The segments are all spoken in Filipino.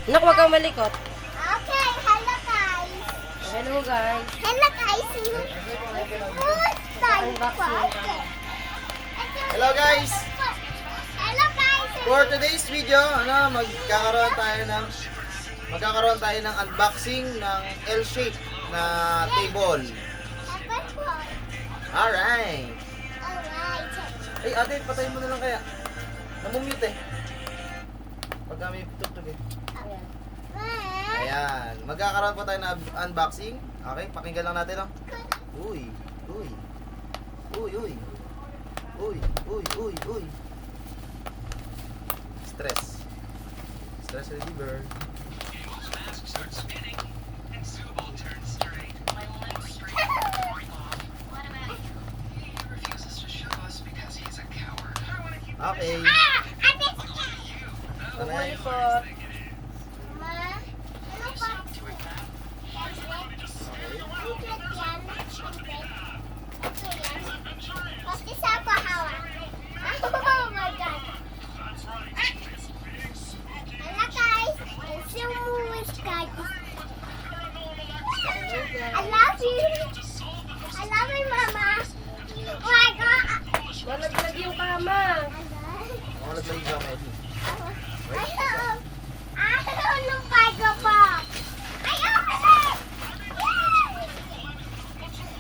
Nak, wag kang malikot. Okay, hello guys. Hello guys. Hello guys. Hello guys! Hello guys. For today's video, magkakaroon tayo ng unboxing ng L-shape na table. Alright! Alright. Ay ate, patayin mo na lang kaya. Namumute eh. Pagka may tugtog eh. Ayan. Magkakaroon pa tayo ng unboxing. Okay, pakinggan lang natin oh. Uy, uy. Uy, uy. Uy, uy, uy, uy. Stress. Stress reliever. Okay. Ano yan? Malikot. Oh my god. Hello guys. It's your movie guys. I love you. I love you, Mama. Oh my god. Malaglag yung kama. Ako naglalig ako, Eddie. Ayaw ng pago po. Ayaw kasi.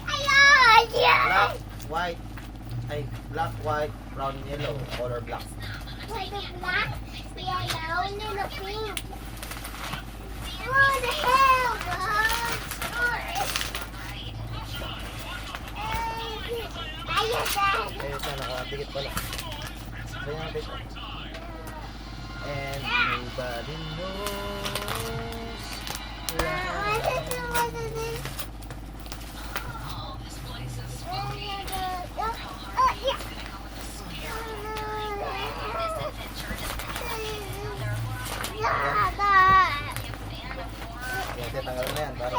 Ayaw. Black, white. Ay, black, white, brown, yellow. Color black. Like a black, yellow, and then a pink. What the hell, guys? Ayaw, Dad. Ayun sa nakadikit pala. Kaya nga dito. And nobody knows. What is this? Kaya titanggalin na yan. Para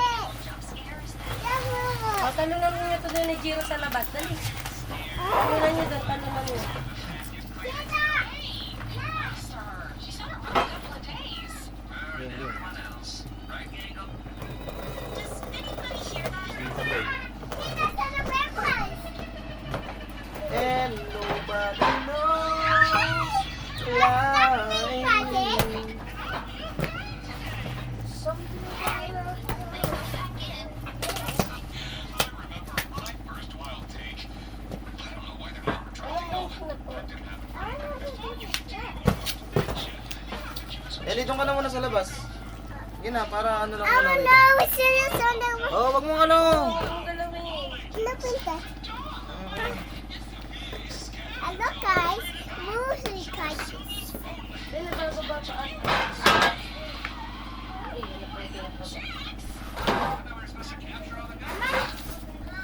Talunan niyo ito doon ni Jiro sa labas. Dali. Talunan niyo doon. Talunan niyo. yun, yun. And nobody knows lying. Eli, doon ka na muna sa labas. Sige na, para ano lang I muna. don't dito. know. Serious on the Oh, wag mong ano. Ang galawin. Napunta. Hello guys. Movie guys. Dali, bababa pa.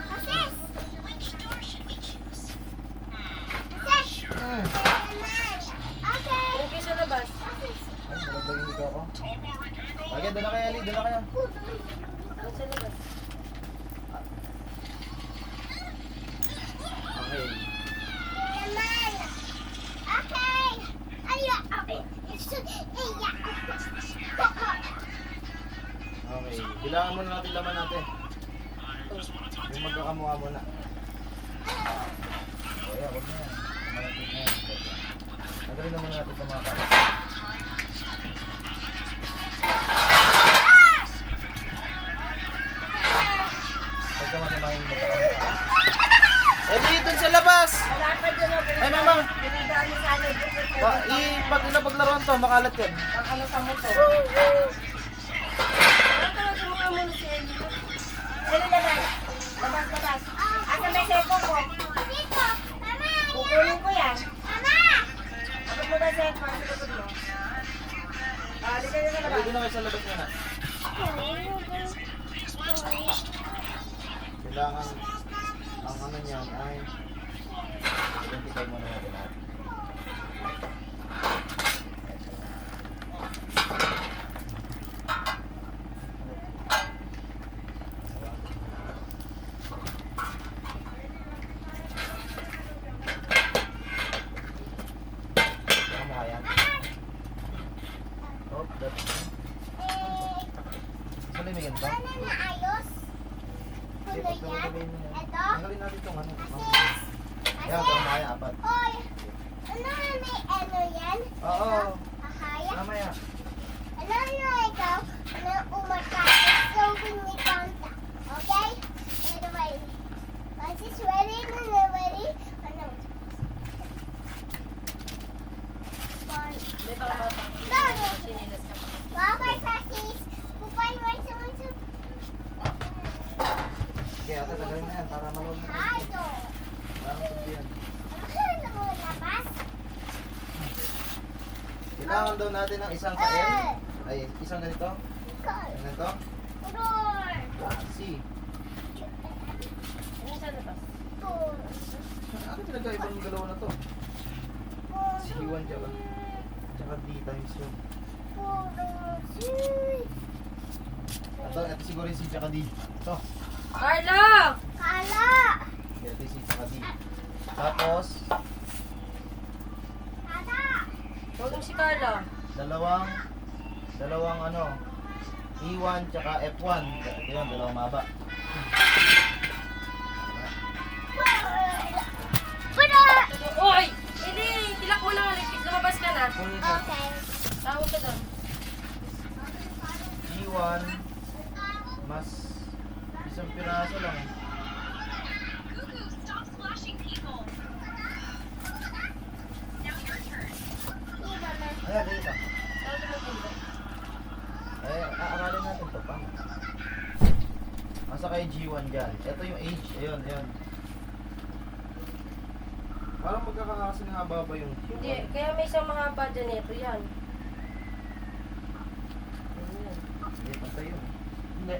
What's this? Hmm. Okay. Okay sa labas. Ay, malagay dito ako. Lagyan, doon na kayo, Eli. Doon na kayo. Doon sa labas. Okay. Naman. Okay. Ay, okay. Okay. Bilangan muna natin laman natin. Yung magkakamukha muna. O yan, huwag na yan. Malapit na yan. Nagaling naman natin sa mga kalas. Huwag ka masamahin yung magkakamukha. Eli, dun sa labas! Wala pa dyan. Ay, mama! Pinagdaan mo sa ano. Pag napaglaruan to, makalat yan. Ang ano sa motor. Ano talaga mga muna si Eli? Dali, labas. Labas, labas. Asa may cellphone ko? Dito. Mama. Kukunin ko yan. Mama. Abot mo na cellphone. Sagot mo. Dali ka na sa labas. Eli, doon na kayo sa labas muna. Kailangan, ang ano niyan ay identify muna natin natin. Kamukha yan. Oh, that's Tanggalin mo yan to. Ano na ayos? Sige, Kulay yan. tanggalin mo yan. Ito. Tanggalin natin itong ano. Asis. Yan, ito kaya apat. Oy. Ano na may ano yan? Oo. Ahaya. Mamaya. Ano na ikaw? Ano umatake? So we need contact. Okay? Anyway. Once it's ready, ready. Ano? One. May baka bata. Dami. Sinilas ka pa. Okay, Sasis. Kupay mo sa mga Sige, ate, tanggalin mo yan para malulog. Hayo. Parang sabi yan. Ano mo labas? Kailangan daw natin ng isang kain. Ay, isang ganito. Call. Isang ganito. Roar. C. Ano sa labas? Roar. Ano pinagkaiba ng dalawa na to? C1 tsaka D times 2. Ito siguro yung C tsaka D. Ito. Carla! Kala. Ito yung C tsaka D. Tapos, Kala. Huwag mo si Carla. dalawang ano, E1 tsaka F1. Ito yun, dalawang maba. Roar. Oy! Hindi! Tilak mo lang ulit. Lumabas ka na. Okay. Tawag ka doon. E1 mas isang piraso lang. Ayan, dito. Tawag ka mo. Eh, aaralin natin ito pa. Nasa kay G1 dyan. Ito yung age. Ayun, ayun. Parang magkakakasing haba ba yung G1? Hindi. Kaya may isang mahaba dyan. Ito yan. Hindi, pantay yun. Hindi.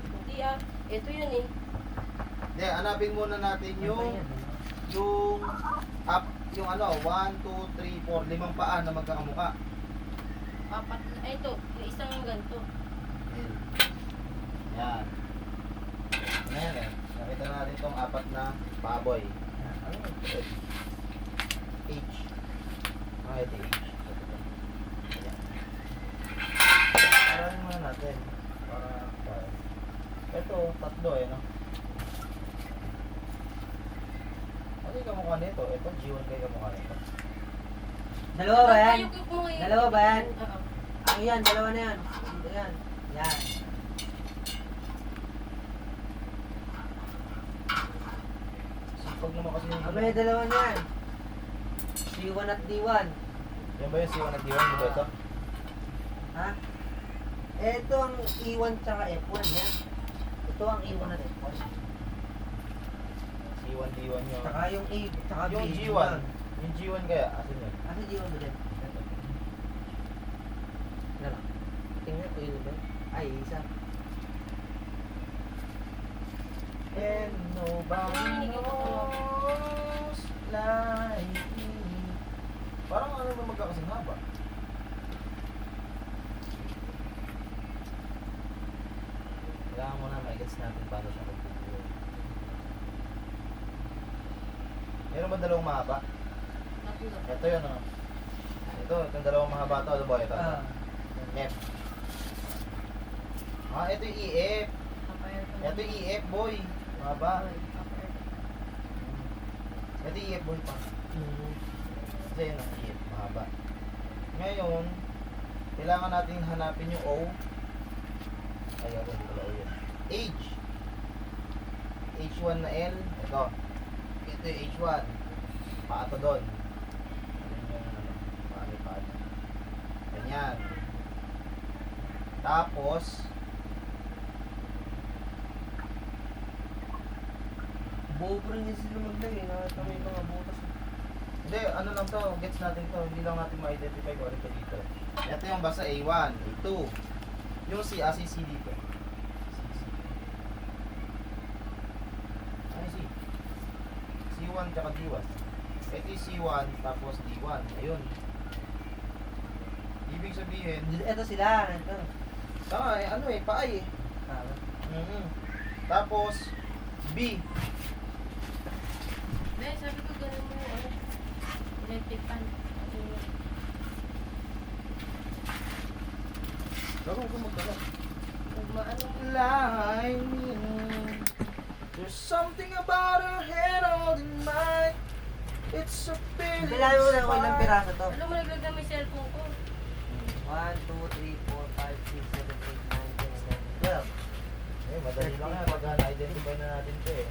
Hindi ah. Ito yun eh. Hindi, hanapin muna natin yung up, yung ano, 1, 2, 3, 4, 5 paa na magkakamuka. Apat. Ay ito. May isang ganito. Ayan. Yan. Ayan eh. Nakita natin itong apat na baboy. Ayan. Ano yun? H. Ah, ito H. Ayan. Paranin muna natin. Para. Ito, tatlo eh, no? Ano yung kamukha nito? Ito, G1 kayo kamukha nito. Dalawa ba yan? Ayok mo eh. Dalawa ba yan? Oo. Ang yan, dalawa na yan. Dito yan. Yan. Sipag naman kasi yung... May dalawa na yan. C1 at D1. Yan ba yung C1 at D1? Di ba ito? Ha? Ito ang E1 tsaka F1 yan. Ito ang E1 at F1. C1, D1 yun. Tsaka yung A, tsaka B. Yung G1. Yung G1 kaya, asin yun. Asa G1 ba dyan? Ito. Yan lang. Tingnan ko yun ba? Ay, isa. And nobody knows like me. Parang ano naman magkakasing haba. Kailangan mo na ma-gets natin paano siya magpupulo. Meron ba dalawang mahaba? Tatlo. Ito yun, ano? Itong dalawang mahaba to, ano ba ito? Ah. F. Ah, ito yung EF. Kapayar ko. Ito yung EF, boy. Mahaba. Kapayar. Ito yung EF, boy pa. Kasi yun ang EF, mahaba. Ngayon, kailangan natin hanapin yung O. Ayaw, hindi pala O yun. H. H1 na L. Ito. Ito yung H1. Paato doon. Ano yung ano? Paano. Ganyan. Tapos, Buo pa rin yung sila maglagay. Nakita mo yung mga butas. hindi, ano lang to, gets natin to. Hindi lang natin ma-identify kung ano ito dito. Ito yung basta A1, A2. Yung C, C dito. Ano C? C1 tsaka D1. Ito yung C1 tapos D1. Ayun. Ibig sabihin, Ito sila. Ito. tama eh, ano eh, paay eh. Tama. Tapos, B. Hindi, sabi ko ganun mo. Ano? Electric fan. Gawin ko magdala. Maano. like me. There's something about her head holding mine. It's a feeling. Bilangin mo na kung ilang piraso to. Alam mo, naglag na may cellphone ko. 1, 2, 3, 4, 5, 6, 7, 8, 9, 10, 11, 12. Eh, madali lang yan. Pag na-identify na natin ito eh.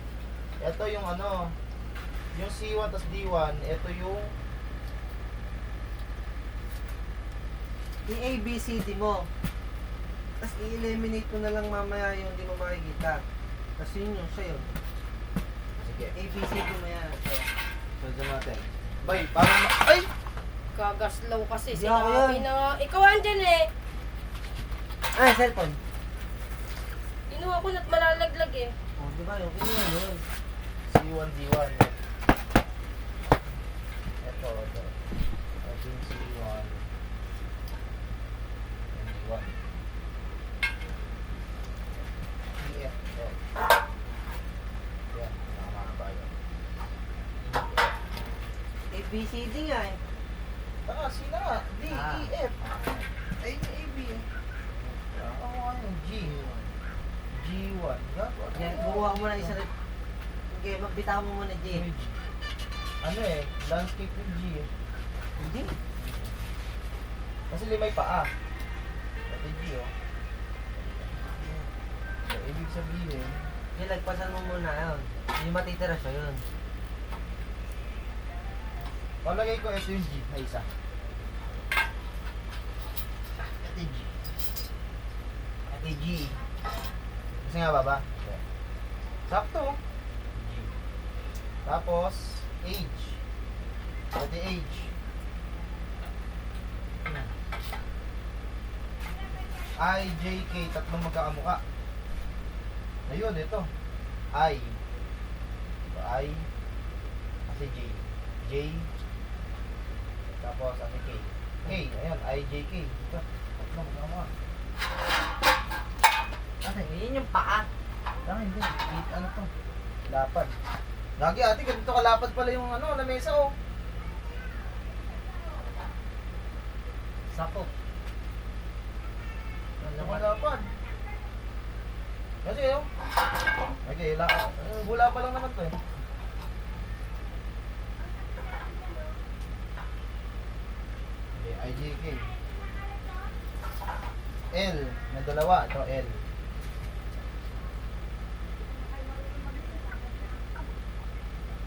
Ito yung ano, yung C1 tas D1, ito yung I-ABCD mo. Tapos i-eliminate mo na lang mamaya yung hindi mo makikita. Tapos yun yung sa'yo. sige, ABCD mo yan. sundan natin. Bay, parang ay! Gagaslaw kasi. Hindi ako Sinabi yun. na nga. Ikaw andyan eh. Ah, cellphone. Inuha ko na't malalaglag eh. Oh, di ba? Yung kinuha mo yun. C1, D1. Ito. Ito yung C1. And D1. EF. Ito. Yan, nakakaba yun. ABCD nga eh. Taka, C na nga. D, Ah. E, F. Ay, yung A, B. Nakakawa yung G. G1. Yan, bukuha mo na isa rin. Okay, magbitaw mo muna G. Ano eh, landscape yung G eh. Hindi. Kasi limay pa Ito G oh. So, ibig sabihin, Yung lagpasan mo muna yun. Yung matitira siya yun. palagay ko ito yung G na isa. Ito yung G. Ito yung G. Kasi nga baba. Sakto oh. G. Tapos, H. Ito yung H. I, J, K, tatlong magkakamukha. Ayun, ito. I. So, I. Kasi J. J. Tapos, ano K. K, ayan, I, J, K. Ito, tatlong magkakamukha. Kasi yun yung paa. Ah, hindi. Ano to? Lapad. Lagi ate, ganito kalapad pala yung ano, lamesa oh. Sakop. Ano kalapad? Kasi oh. Okay, bula pa lang naman to eh. Okay, IJK. L, na dalawa. Ito L.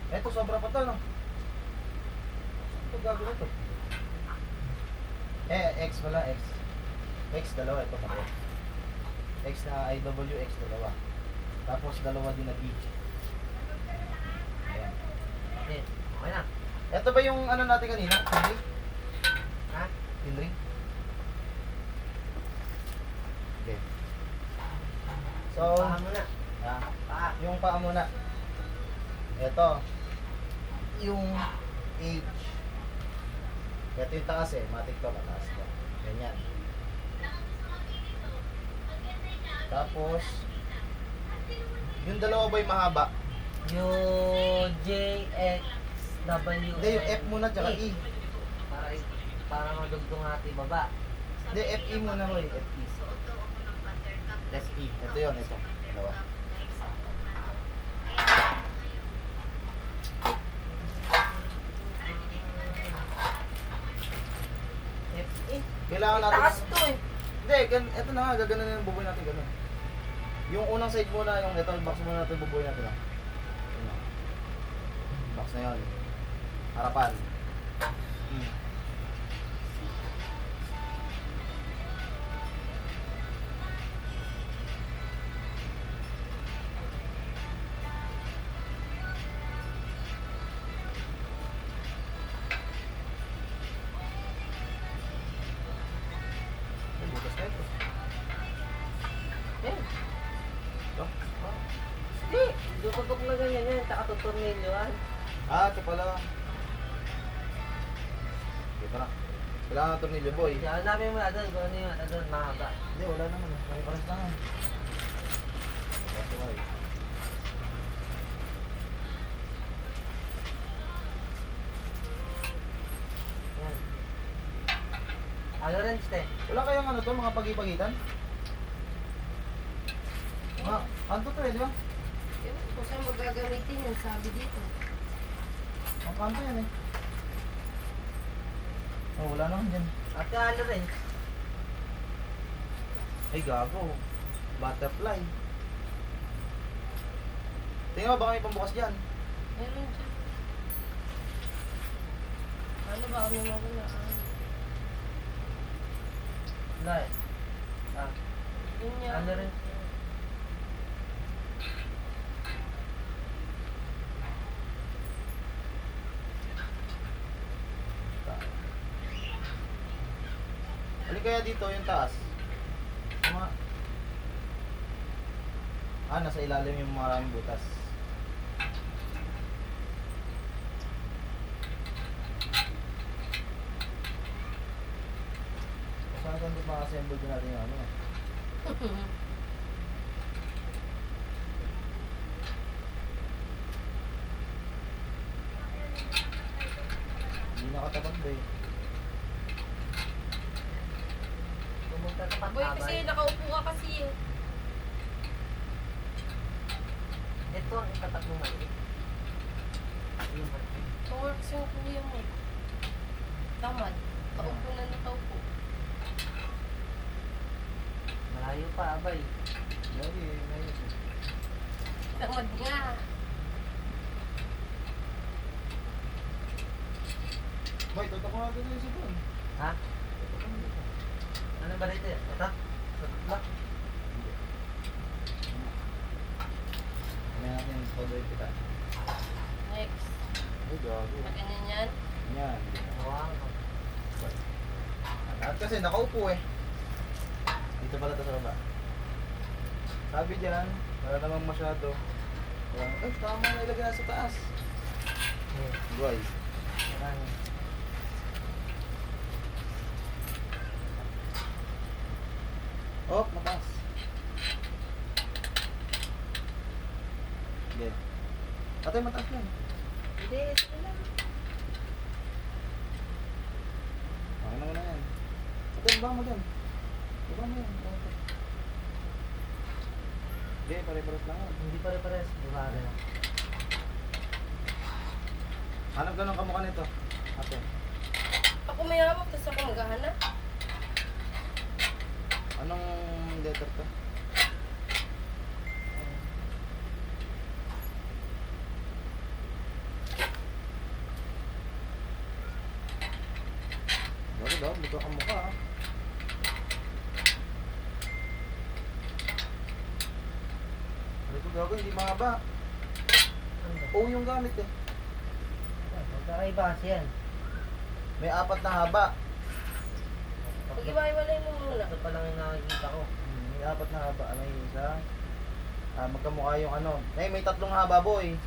Eto, sobra pa to, no? Ito gagawin to. X pala, X. X, dalawa. Ito pa. X na IW, X, dalawa. Tapos, dalawa din na B. Ayan. Okay, okay na. Ito ba yung ano natin kanina? Henry? Ha? Henry? Okay. So, Paa mo na. Paa. yung paa muna. Ito. Yung H. Ito yung taas eh. Matik to, mataas to. Ganyan. Tapos, yung dalawa ba yung mahaba? Yung J, X, W, Hindi, yung F muna tsaka E. Para madugtong natin baba. Hindi, FE muna ko eh. FE. FE. Ito yun, ito. Dalawa. F, E. Kailangan natin... Taas to eh. Hindi, ito na nga. Gaganon na yung buboy natin. Ganun. Yung unang side muna, yung ito, box muna natin buboy natin. Ah. Yun, ah. Box na yun. Harapan. Ay, butas na ito. Eh, Ito. hindi. Dututok na ganyan yan. Tsaka tutornilyoan. Ah, ito pala. Ito na. Kailangan ng tornilyo, boy. Hanapin mo na doon kung ano yung ano doon, mahaba. Hindi, wala naman. May paras na nga. Ito, boy. Yan. Tolerance te. Wala kayong ano to, mga pagipagitan? Kanto to eh, di ba? Ewan ko saan magagamitin yan, sabi dito. Ang kanto yan eh. Oh, wala naman dyan. Ate ala rin. Ay, gago. Butterfly. Tingnan mo, baka may pambukas dyan. Meron dyan. Ano ba kami mawala? Wala eh. Yun niya. Ano rin? Alin kaya dito yung taas? Mga... nasa ilalim yung maraming butas. Saan doon ma-assemble din natin yung ano? Hindi nakatapat ba eh. Pumunta ka pa Boy, kasi nakaupo ka kasi eh. Ito ang itatak mo maliit. Yung maliit. Works yung kuya mo. Tamad. Kaupo na nakaupo. Malayo pa, abay. Lagi, ngayon. Tamad nga. Boy, tutok ko natin yung sipon. Ha? Ano ba dito? Ito? Ito? Ano natin yung powder kita? Next. Ay, gago. Maganyan yan. Yan. Wow. At kasi nakaupo eh. Dito pala ito sa baba. Sabi dyan, wala namang masyado. Ay, tama na ilagay na sa taas. Guys. Marami. Oh, mataas. Hindi. Atay, mataas yan. Hindi, ito lang. Okay na muna yan. Atay, baba mo dyan. Baba mo yan. Hindi, pare-pares lang yan. Hindi pare-pares. Bumari na. Hanap ka ng kamukha nito. Ate. Ako may hawak, tapos ako maghahanap. Anong letter to? Bago daw, buto ka mukha ah. Ano ko gago, hindi mahaba. Ano ba? O yung gamit eh. Magkakaibas yan. May 4 na haba. Pag-iwalay mo muna. Ito pa lang yung nakikita ko. May 4 na haba. Ano yung isa? Magkamukha yung ano. May 3 haba boy.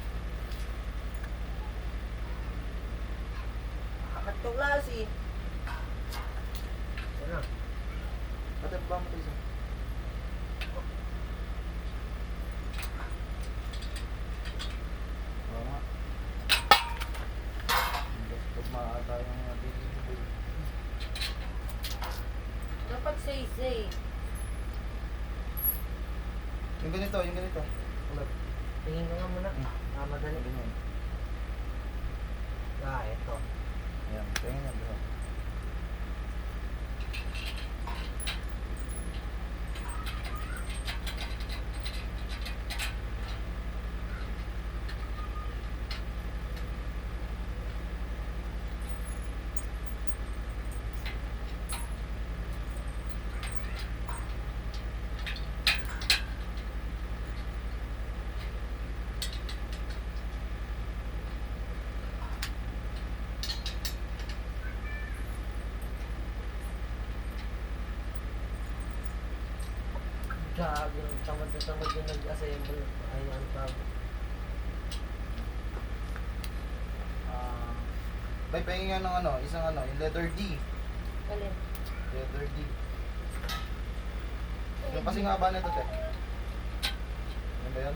Akat ko klase. Ano? Ate, ba mo ito isa? Oo nga. Gusto maata yung mga dito. Dapat say-say. Yung ganito, yung ganito. Ulit. Tingin ko nga muna. Madali. Ganyan. Ito. Ayan, tingnan yan. Bro. Gago. Tamad na tamad yung nag-assemble. Ayun ang tawag. May pahingin ng ano, isang ano, yung letter D. Alin? Letter D. Yung kasing haba nito, te. Ano ba yun?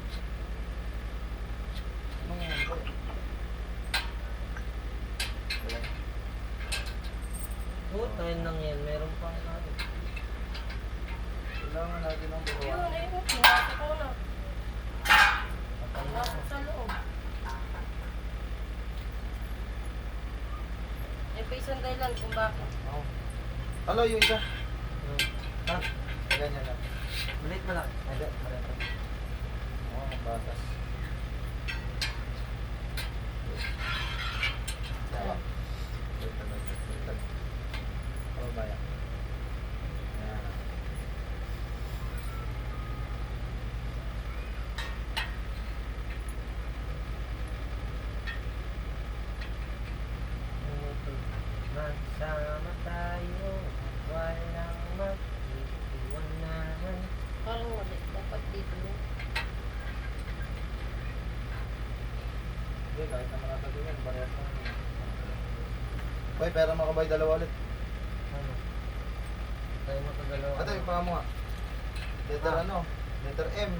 Anong yun ba? Wala. Tayo lang yan. Meron pang ano. Kailangan natin ng Yun, dalawa. ayun. Pinasok ko na. Patay na. Pinasok sa loob. Yan pa isang dahilan kung bakit. Oo. Ano yung isa? Ha? Ganyan lang. Ulit mo lang. Ay, di. Pareho. Oo, ang batas. Dawa. Wait. Oh, bayan. Ayan. Magsama tayo, walang mag-iwanan. Parang mali. Dapat dito yun. Hindi, kahit naman natin yun. Parehas lang. Hoy, pera makabay dalawa ulit. Ano? Tayo mo ito dalawa. Ito, yung panga mo nga. Letter Ah. ano? Letter M.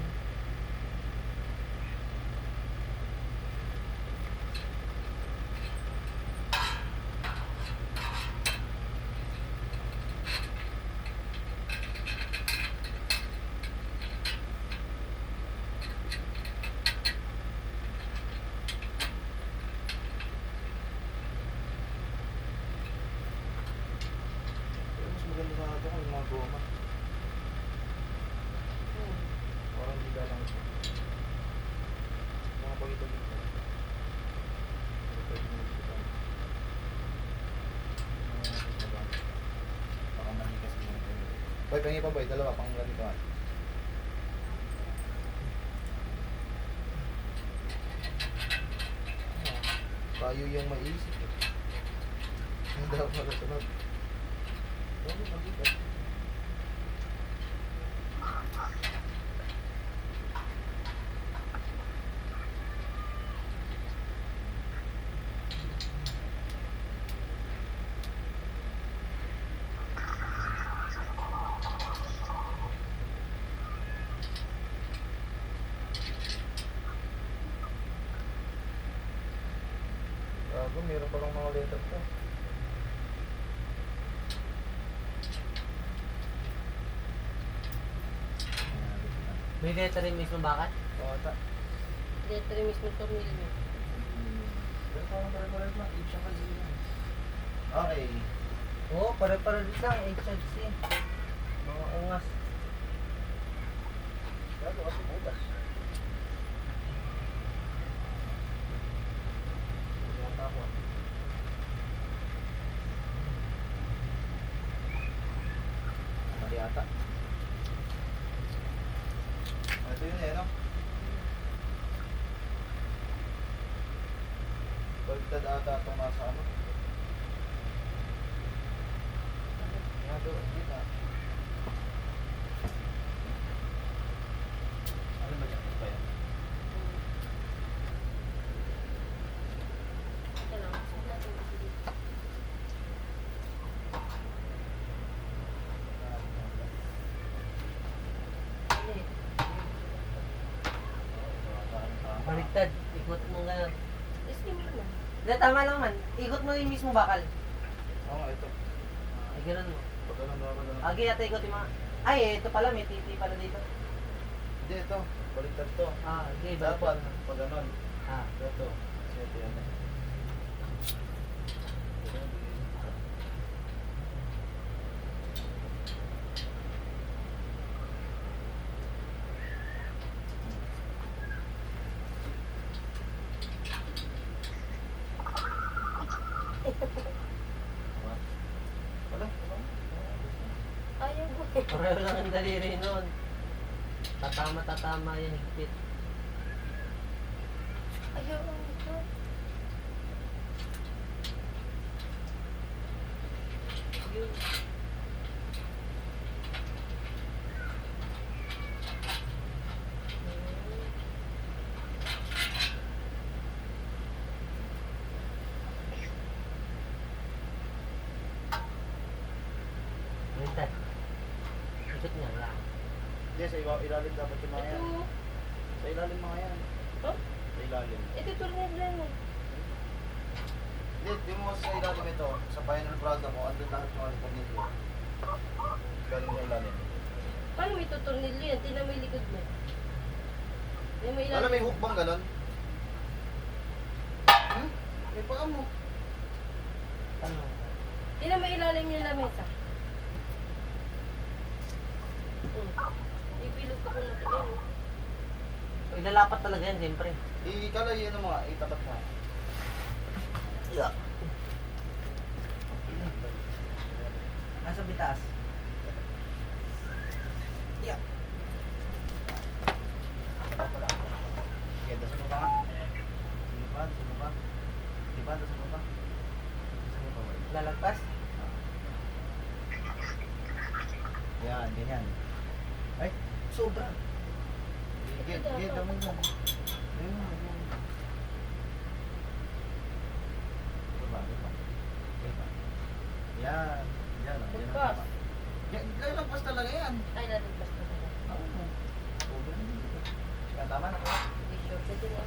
Mas maganda sa atin kung yung mga goma. Hmm. Parang hindi lang ito. Mga pagito dito. Pwede mo dito. Baka mali kasi yung ito. Boy, pengi pa boy. Dalawa pang ganito ah. Tayo yung maisip eh. Hindi ako makasunod. Ano magiging? Gago, meron pa lang mga letter to. May letter rin mismo bakit? Kota. Dito rin mismo tornilyo. Pero parang pare-pares lang. Each siya kasi yun. Okay. Oo, pare-pare din lang. HFC. Mga ungas. Gago kasi butas. Butas ako. Mali ata. Ito yun eh, no? Baliktad ata itong nasa ano. Nado, dito. Ano ba dyan? Ito ba yan? Ito lang. Sige natin kasi dito. Mali. Baliktad. Ikot mo ngayon. Sige mo na. Hindi, tama lang man. Ikot mo yung mismo bakal. Oo nga, ito. Ay, ganun mo. Pag ganun daw, ganun. Agi, ate, ikot yung mga... Ay, ito pala. May titi pala dito. Hindi, ito. Baliktad to. Ah, okay. Dapat, pag ganun. Ah. Ito. Kasi ito yan eh. Wala. Ayaw mo. Pareho lang ang daliri nun. Tatama yan higpit. Ayaw mo ito. Yun. Baliktad. Ikot nga lang. Hindi, sa ilalim dapat yung mga yan. Ito. Sa ilalim mga yan. Oh? Sa ilalim. Ito tornilyo mo. Hindi, di mo sa ilalim ito. Sa final product mo, andun lahat mga lipat nito. Galing sa ilalim. Paano may may tutornilyo yan. Tingnan mo yung likod mo. Tingnan mo Alam, ilalim. may hook bang ganon? May paa mo. Ano? Tingnan mo ilalim yung lamesa. Ipilot ko na ito. So, ilalapat talaga yan, siyempre. Ikala yun mo nga, itapat mo. Yeah. Nasa bitaas. Yeah. Okay, das mo pa nga. Sige pa, das mo pa. Sige pa, das mo pa. Das mo pa, boy. Lalagpas. Yan, ganyan. Ay, Sobra. Gate, dami yan. Ayun, ayun. Ito ba, ito ba? Okay ba? Yan, yan, yan. Lagpas. Yan, lalagpas talaga yan. Ay, lalagpas na talaga. Oo. Over na dito. Yan, tama na po. Hindi sure. Pwede na.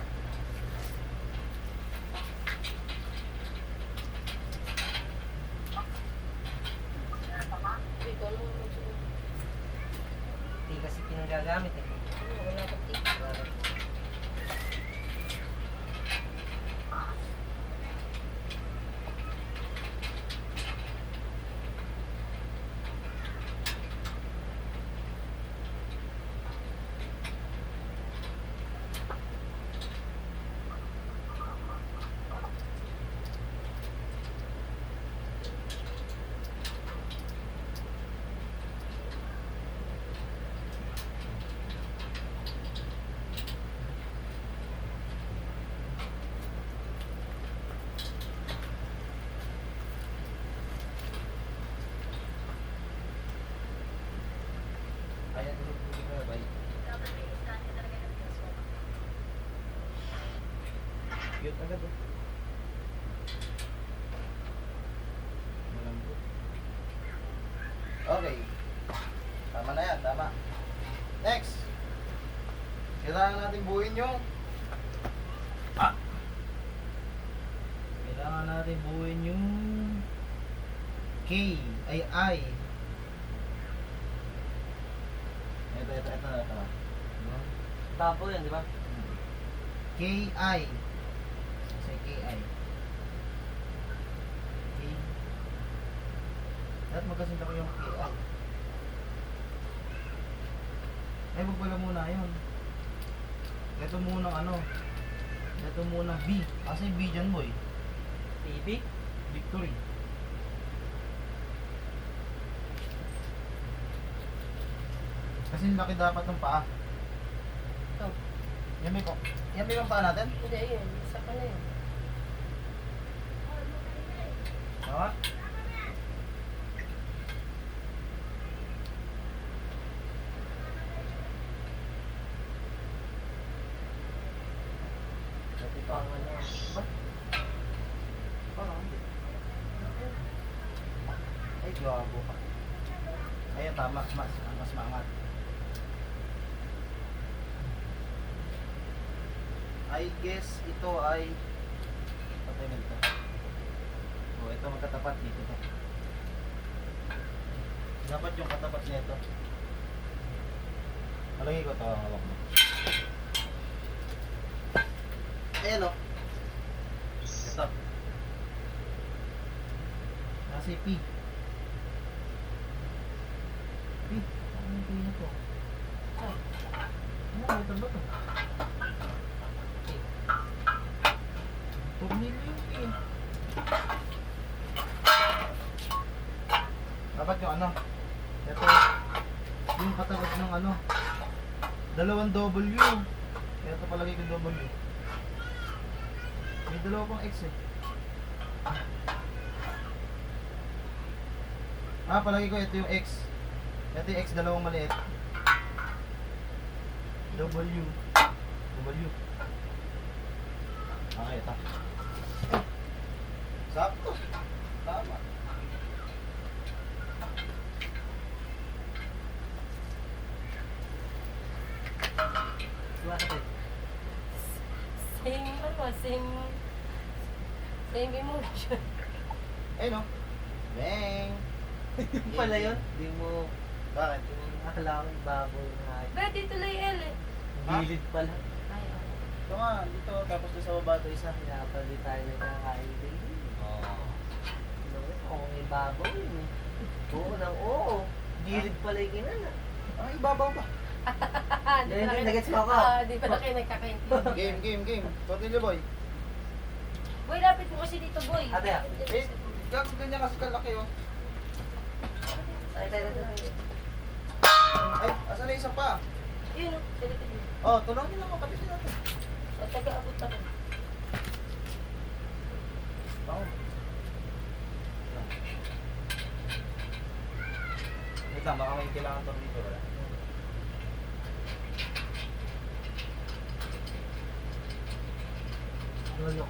Ito ano mo magsuot? Hindi kasi pinagagamit eh. Wala kang ticket. Ayan, ito ko bay. Cute agad oh. Malambot. Okay. Tama na yan, tama. Next. Kailangan natin buuin yung Kailangan natin buuin yung K ay I. Ito. Babo yan, di ba? K-I. Kasi K-I. K. Dapat magkasinta ko yung K-I. Ay, magbala muna yun. Ito muna ano. Ito muna B. Kasi B dyan boy. Baby? Victory. Kasi laki dapat ng paa. Ito. Yan may ko. Yan may yung paa natin. Hindi, yun. Isa pa na yun. Tama? Pangan na. Ba? Parang hindi. Ay, gago ka. Ayan, tama. Mas maangat. I guess ito ay patay na ito. O, ito magkatapat dito to. Dapat yung katapat nito. Malagay ko ito ang hawak mo. Ayan o. Ito. Nasa P. P. Ano yung P na to? Ah, Ano? Metal ba to? Tornilyo yung P. Dapat yung ano? Ito. Yung katapat ng ano? Dalawang W. Kaya ito palagay ko W. May dalawa pang X eh. Palagay ko ito yung X. Ito yung X, dalawang maliit. W. W. Okay, ito. Sakto. Tama. Diba ka tayo? same emotion. Ayun o. Bang! Yung pala yun? Hindi mo Bakit? Akala ko yung baboy na Ba, dito lang yung L eh. gilid pala. Ay, oo. Ito nga, dito. Tapos doon sa baba ito isa. Kaya pala di tayo nagkakain din. Oo. Oo, may baboy eh. Oo ng oo. Gilid pala yung kinana. Ang ibabaw pa. Di Hindi, pala kayo- nagets mo ako. Di pala kayo nagkakaintindi. Game. Totally boy. Boy, lapit mo kasi dito, boy. Ate, ah. Eh, gago ganyan kasi kalaki oh. Tayo. Ay, asan na isa pa? Yun, oh. Dito. Oh, tulungan lang kapatid natin. O, taga-abot ako. Ako. Wait lang, baka may kailangan to dito wala. Lolo.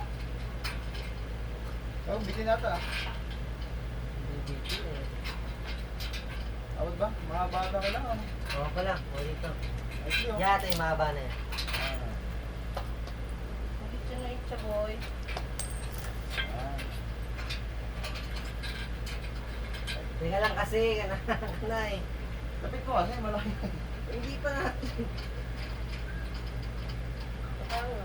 Oh, bitin nata. Dito eh. Awad ba? Mga bata kailangan. Oo pala, o dito. Ay, sige oh. Yata yung mahaba na yan. Ah, Hindi siya na itcha, boy. ah. Teka lang kasi, kana eh. Lapit ko kasi, malaki. Hindi pa natin. Tama.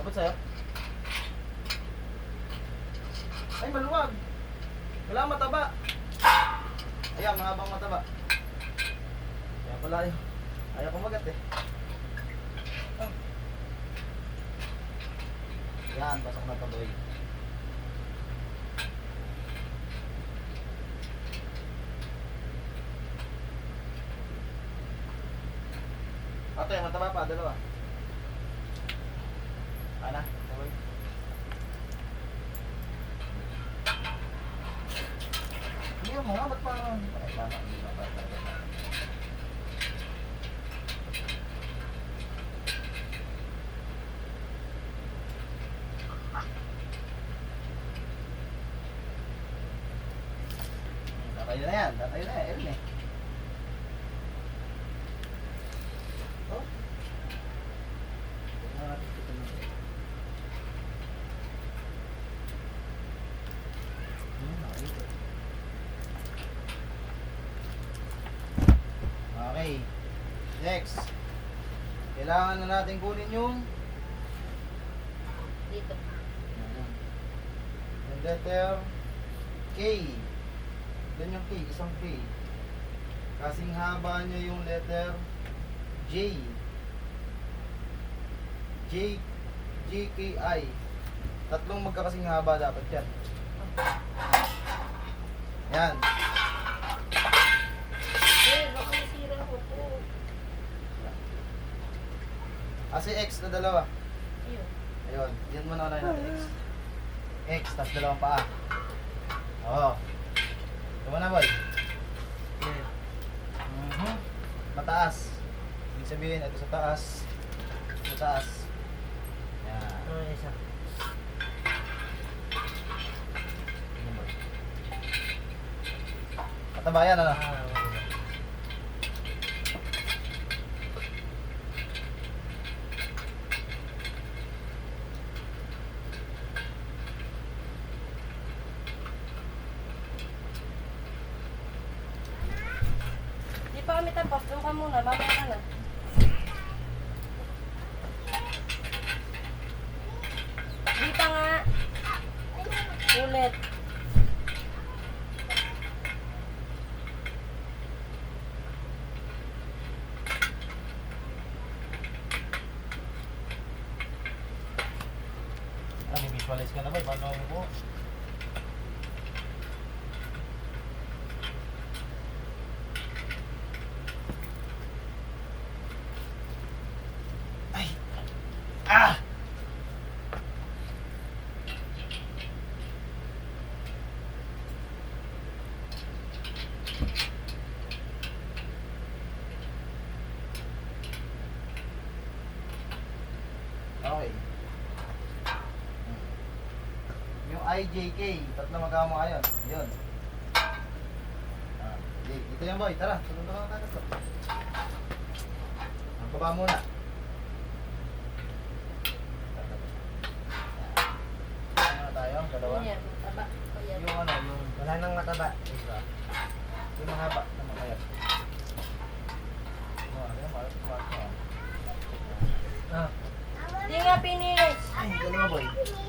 Abot sa'yo? Ay, maluwag. Wala mataba. Ayan, mahabang mataba. Ayan pala yun. Ayaw kumagat eh. Oh. Yan, pasok na tuloy. Ate, mataba pa, dalawa. Ana, tuloy. Hindi mo nga, ba't parang... Ay, tama, hindi na ba talaga. Tatayo na yan, Erin eh. Oh. Ah, ito na. Nakita. Okay. Next. Kailangan na natin kunin yung Dito. yung letter K. Doon yung K, isang K. Kasing haba niya yung letter J. JKI. Tatlong magkakasing haba dapat yan. Yan. Eh, baka masira ko po. Kasi X na dalawa. Ayun. Ayun, yan muna unahin natin X. X, tapos dalawang paa. Oo. Ito na boy. Yeah. Mataas. Ibig sabihin, ito sa taas. Sa taas. Yan. Ano yung isa? Yan, boy. Katabayan, ano? Di pa kami tapos. Doon ka muna. Mamaya ka na. Dito nga. Ulit. May visualize ka na boy, paano mo po? Ay! Ah! Okay. Yung IJK, tatlo magkamo ngayon. Yun. Ah, dito yan boy, tara. Sunod na ka to. Ang baba muna. Ano na tayo? Dalawa. Ano yan? Taba. yung ano, yung Wala nang mataba. isa. Yung mahaba na makayat. Ano yan, parang parang ah. Ah. Di nga finish. Ay, dalawa boy.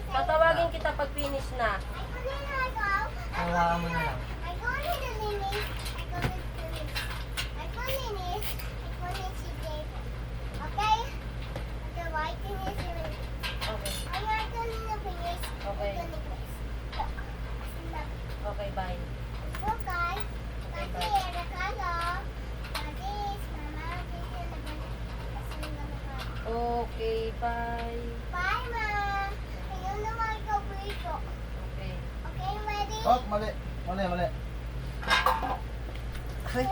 Tatawagin kita pag finish na. Hawakan mo na lang. Okay. Okay. Okay, bye. Okay, bye. Bye, Ma. Ayun naman ikaw dito. Okay. Okay, ready? Oh, mali. Mali, mali. Ay.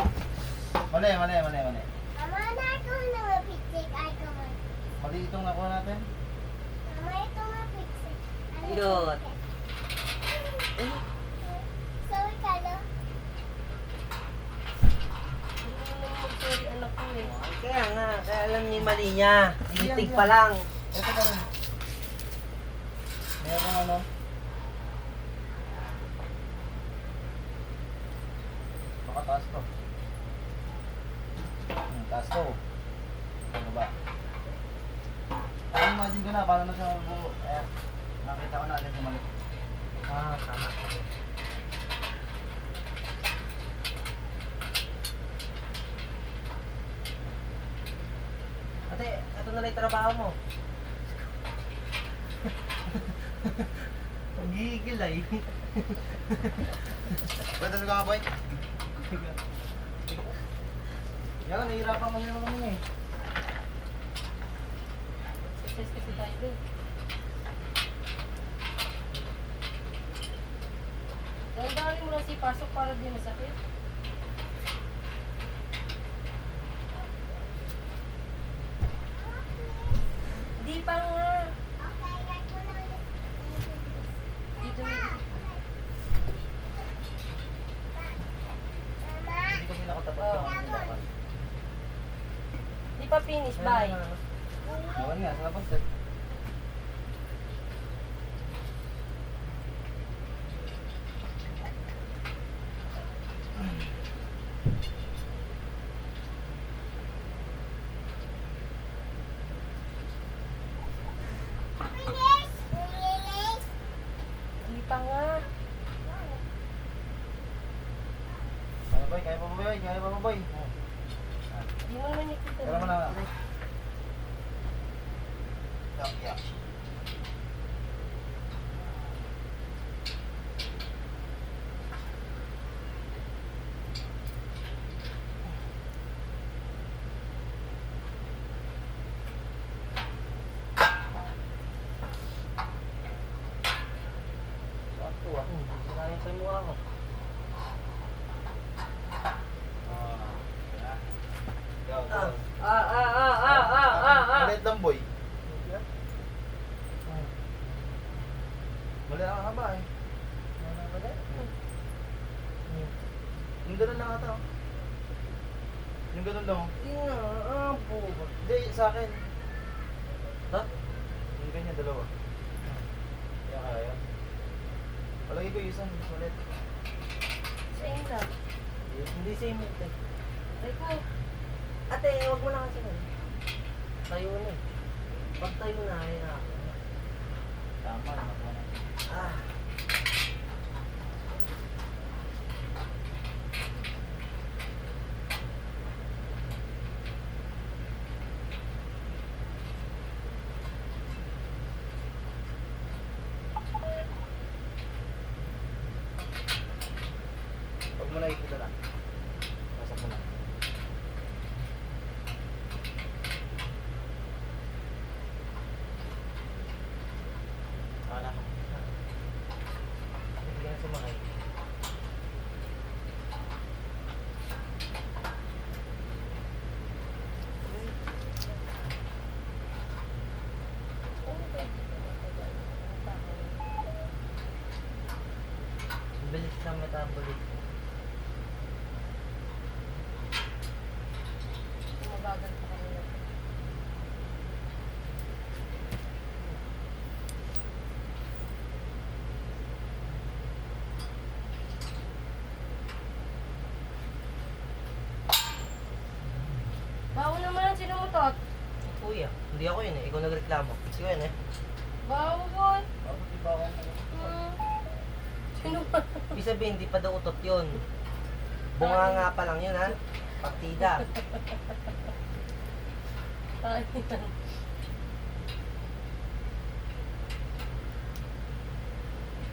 Mali, mali, mali, mali. Mama, na ito na mapitsik. Ay, come on. Mali itong nakuha natin. Mama, ito mapitsik. Yun. Sorry, Carlo. Hindi mo naman mag-sorry anak ko eh. Kaya nga, kaya alam niya yung mali niya. Tinitig pa lang. Ito pa rin. Meron ano. Baka taas to. Taas to. Ano ba? Imagine ko na, paano na siya mabuo. Ayan. Nakita ko na agad yung mali. Ah, tama. Ate, ito na lang yung trabaho mo. Pagigil ay. Pwede sa mga boy? Yan, nahihirapan kami naman kami eh. Success kasi tayo dun. Dahan-dahanin mo lang si pasok para di masakit. Di pa nga. Okay, like ko na ulit. Dito na. Mama, Hindi kasi nakatapat Oh. yung ang hilapan. Di pa finish, bye. Ewan nga, sa labas eh. finish. Finish. Di pa nga. Kaya boy, kaya pa ba boy? Kaya pa ba boy? Oh. Di mo naman nakita. Kaya mo na. Yak, yak. Sakto ah. Sirayan sa mukha ko. Go, go. Maliit lang boy. Mali ang haba eh. Yung ganun lang ata. Oh. Yung ganun lang. Oh. Hindi, sa akin. Ha? Yung ganyan, dalawa. Kaya kaya. Palagi ko yung isang ulit. Same lang. Hindi same ito. Ay ko. Ate, huwag mo na kasi nun. Tayo na eh. Pag tayo na, ay na. Tama, nakuha na. Ah. Huwag mo na ikita lang. Pasok mo lang. Ano? Hindi ka na sumakay. Bilis sa metabolism. Mabagal pa kanina. Sige ah. Hindi ako yun eh. Ikaw nagreklamo. Sige yun eh. Bawal. Bakit di ba ako Sino ba? Ibig sabihin, hindi pa daw utot yun. Bunga nga pa lang yun ha. Partida. Ay,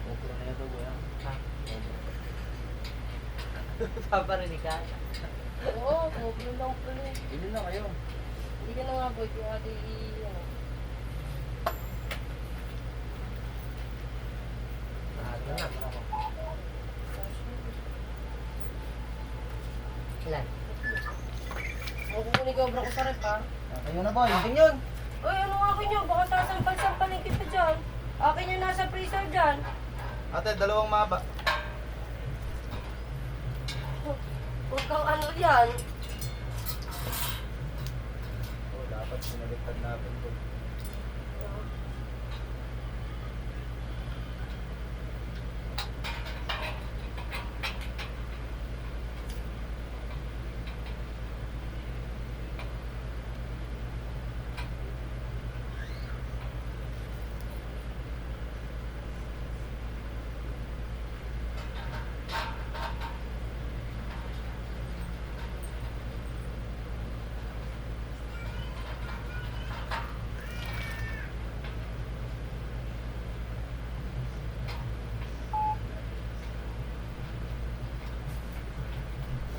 Okra na ito, kuya. Ha? Paparinig ka. oo, sobrang lang pala. Bili na kayo. Hindi ka na nga boy, kung ate ano. Ano na. Ilan? Ang kukunin ko, bro ko sa rep ha. Kayo na, boy. Akin yun. Uy, ano nga akin yun? Baka sasampal-sampalin kita dyan. Akin yung nasa freezer dyan. Ate, dalawang maba. Huwag kang ano yan. Oh, dapat sinaliktad natin to.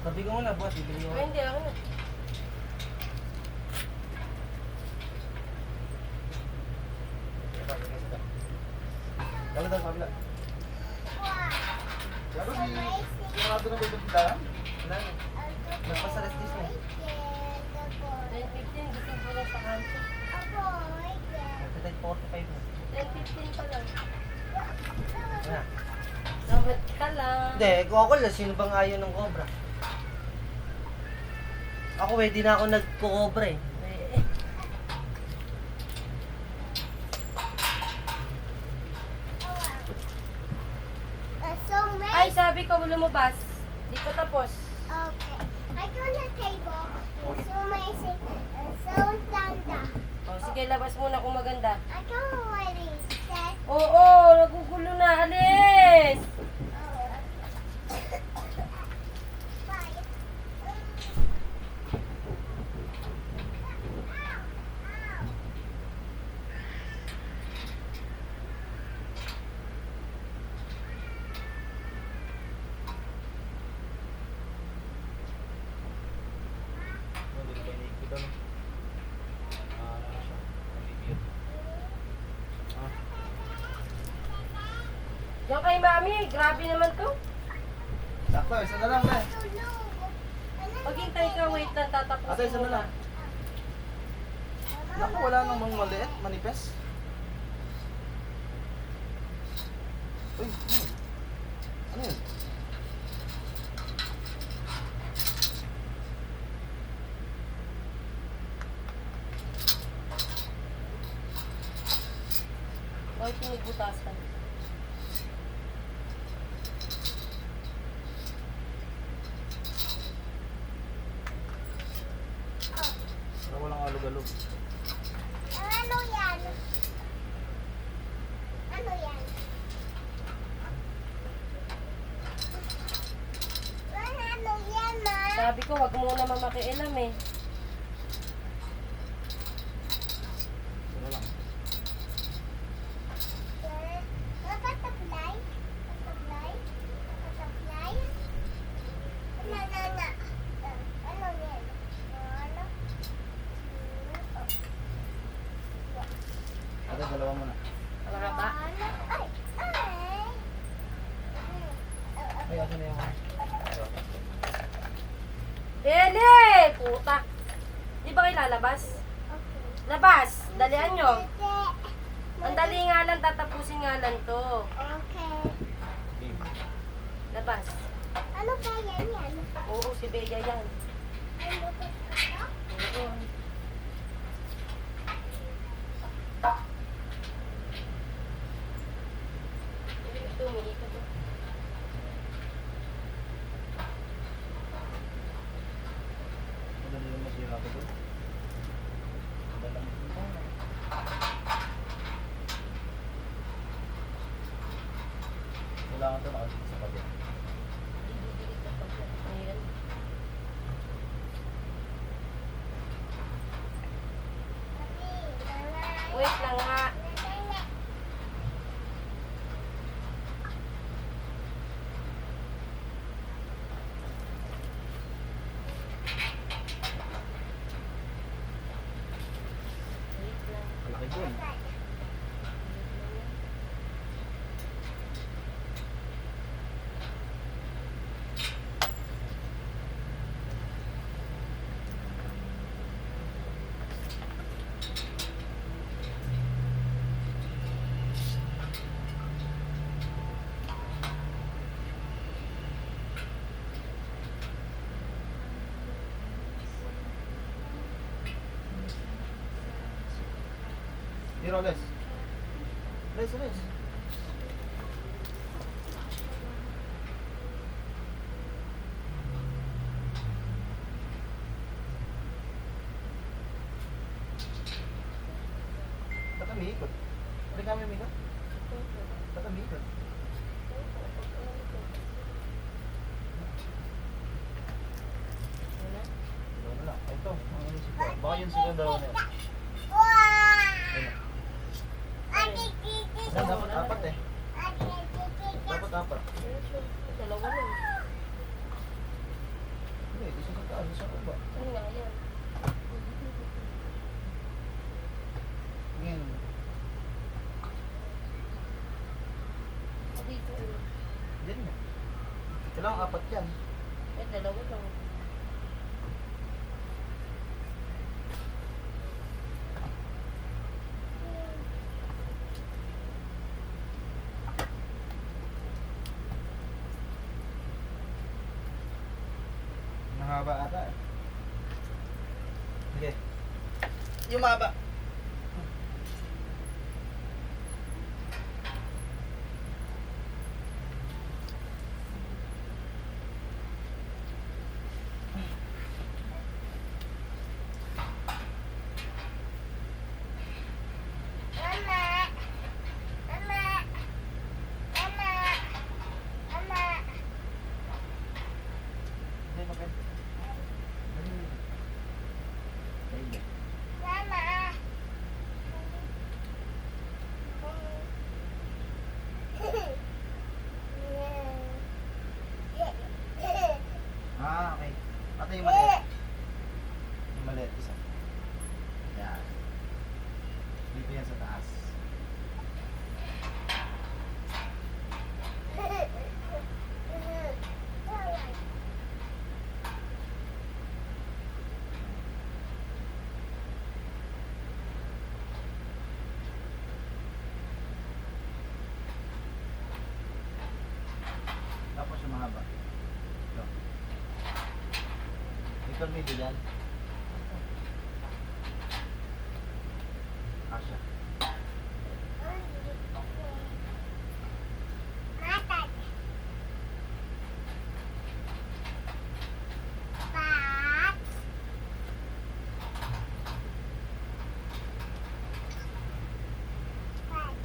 Sabi ko muna, boss. Bibili ko. Ay, hindi ako na. Dalo daw, kabila. Wow. Dalo, So di... amazing. Sigurado na dito tindahan? Wala na. Nagpasalas this na. 10:15, gising ko lang sa kanto. Nagtatag 45 na. 10:15 pa lang. Wala. Dapat ka lang. Hindi, kung ako lang, sino bang ayaw ng cobra? Ako eh, di na ako nagko-cobra eh. So many. Ay, sabi ko, lumabas. Di ko tapos. Okay. I go on the table. It's so amazing. And so tanda. O, sige, labas muna kung maganda. I go already. Set. Oo, nagugulo na. Alis! Bye. Hindi ko inikita, no? Ano na siya? Nabibiyot. Ah, Yung kay mami, grabe naman to. sakto, isa na lang, be. Maghintay ka, wait lang, tatapos Ate, isa na lang. Naku, wala namang maliit, manipes. Uy, ano yun? Ano yun? Bakit pinigbutasan? Para walang alog-alog. Ano yan? Ano yan? Ano yan, ma? Sabi ko, wag muna mamakialam eh. Isa na lang. Butterfly? Butterfly? Butterfly? Na. Ano yan? Ano? Ate, dalawa muna. Para ba? Ano? Ay! Ay! Ay, asa na yung... Dele! Puta! Di ba kayo lalabas? Okay. Labas! Dalian nyo. Hindi. Ang dali nga lang, tatapusin nga lang to. Okay. Labas. Ano kaya yan? Oo, si Bea yan. Ano ba ito? Oo. Ito, umiikot to. Ano nila masira ko doon? Dalang. Wait lang nga. Wait lang. Malaki dun. Tiro, Les. Les. Ba't kami ikot? Balik kami umikot? Ba't kami ikot? Wala. Dalawa na lang. Ay, ito. Ang inisip ko. Baka yun sila dalawa na yun. Wow! Ayun. Ate, titi. Dapat apat eh. Ate, titi. Dapat apat. Dalawa lang. Hindi, isa sa taas, isa sa baba. Ano nga yan? Ngayon, Dito. yan nga. Kailangan apat yan. Eh, dalawa lang. Mahaba ata eh. Sige. Yung mahaba. Mama. Mama. Mama. Mama. Hindi, bakit? Ayun. Mama. Ah, okay. Pati yung maliit. Yung maliit, isa. Yan. Dito yan sa taas. Tapos yung mahaba. Ito. Ito ang medyo dyan. Asya. Matag. Pat. Pat.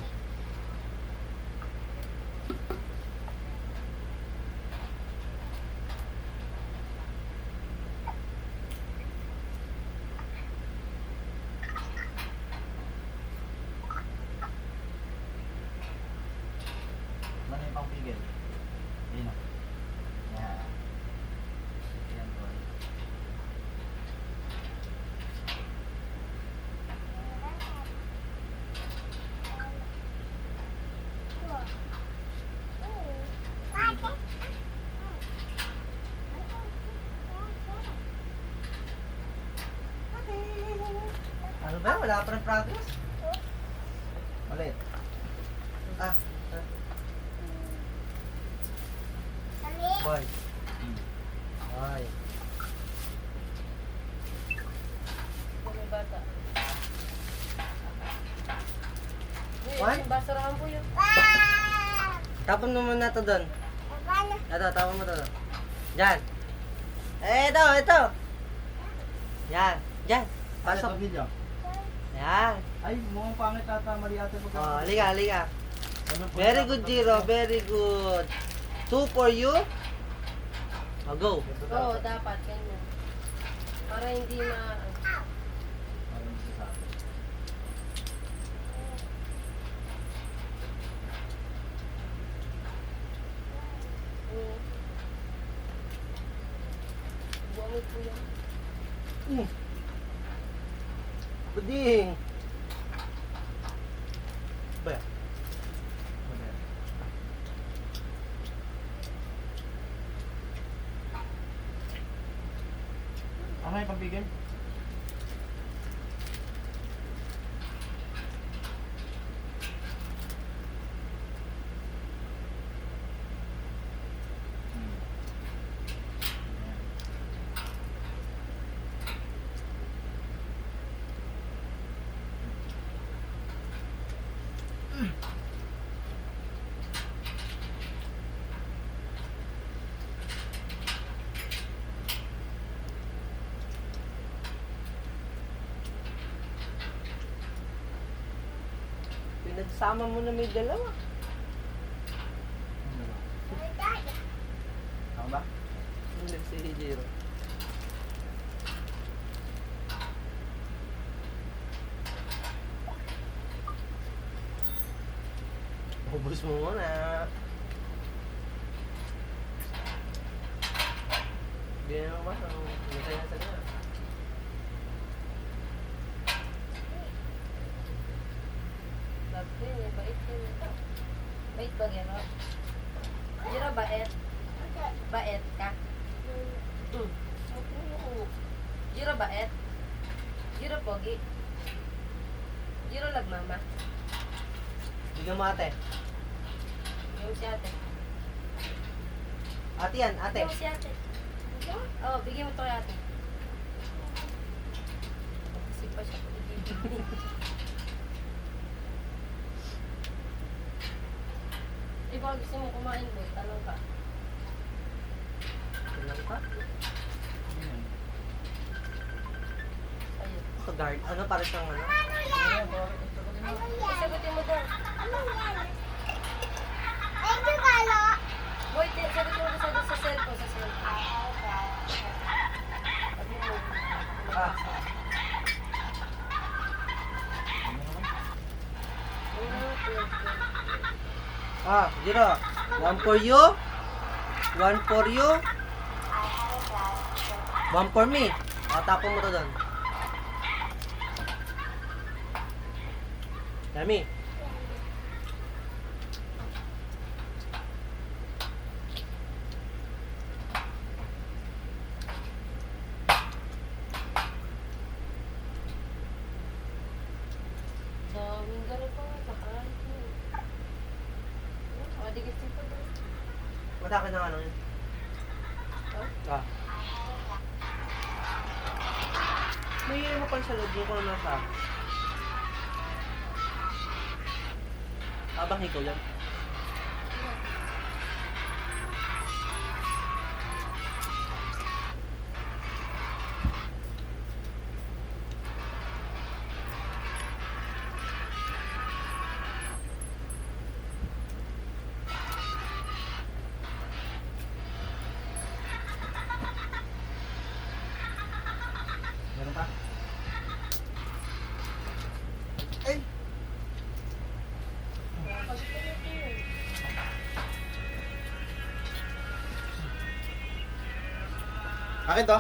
Ano yung pang pigil? Ayun o. Yan. Yan boy. Ano ba? Wala pa ng progress? Maliit. Ah, Kami. boy. Ay. Kung may bata. What? Yung basurahan po yun. Wow! Tapon mo muna to doon. Paano? Ito, tapon mo to doon. Diyan. Eh, ito. Yan. Diyan. Pasok. Pasok. Video. Yan. Ay, mukhang pangit ata. Mali ate po. Oh, halika. Ano po Very dapat good, na Jiro. video? Very good. 2 for you. Oh, go. Ito Oo, dapat. dapat. Ganyan. Para hindi ma... Ayun, isa sa akin. Buwangit po yan. Buding. Ba? Ano yung pambigay? Pinagsama mo na may dalawa. Tama ba? Hindi si Hijiro. Ubus mo muna. Hindi na naman masang masaya na sa na. Love ko yun, bait yun. Bait ba gano'n? Jiro, bait? Bait ka? Jiro, bait? Jiro, pogi? Jiro, love mama? Bigyan mo ate. Bigyan mo si ate. Ate yan, ate. Bigyan mo si ate. Oo, bigyan mo to kay ate. Kasi pa siya. Baka gusto mo kumain, boy. Tanong ka. Ilan ka? Ayun. Guard. Ano para siyang ano? Sagutin mo daw. Thank you, Carlo. Boy, sagutin mo sa cellphone. Sa cellphone. Sabi mo. Ah. Ah, Jiro. One for you. One for you. One for me. Tapon mo to doon. Dami. Daming gano'n pa. Nakain ko. Madigising pa doon. Matake na ano yun. Ah. May mo pala sa loob yung kung ano nasa. Abang ikaw yan. Meron pa? Ay! Akin to?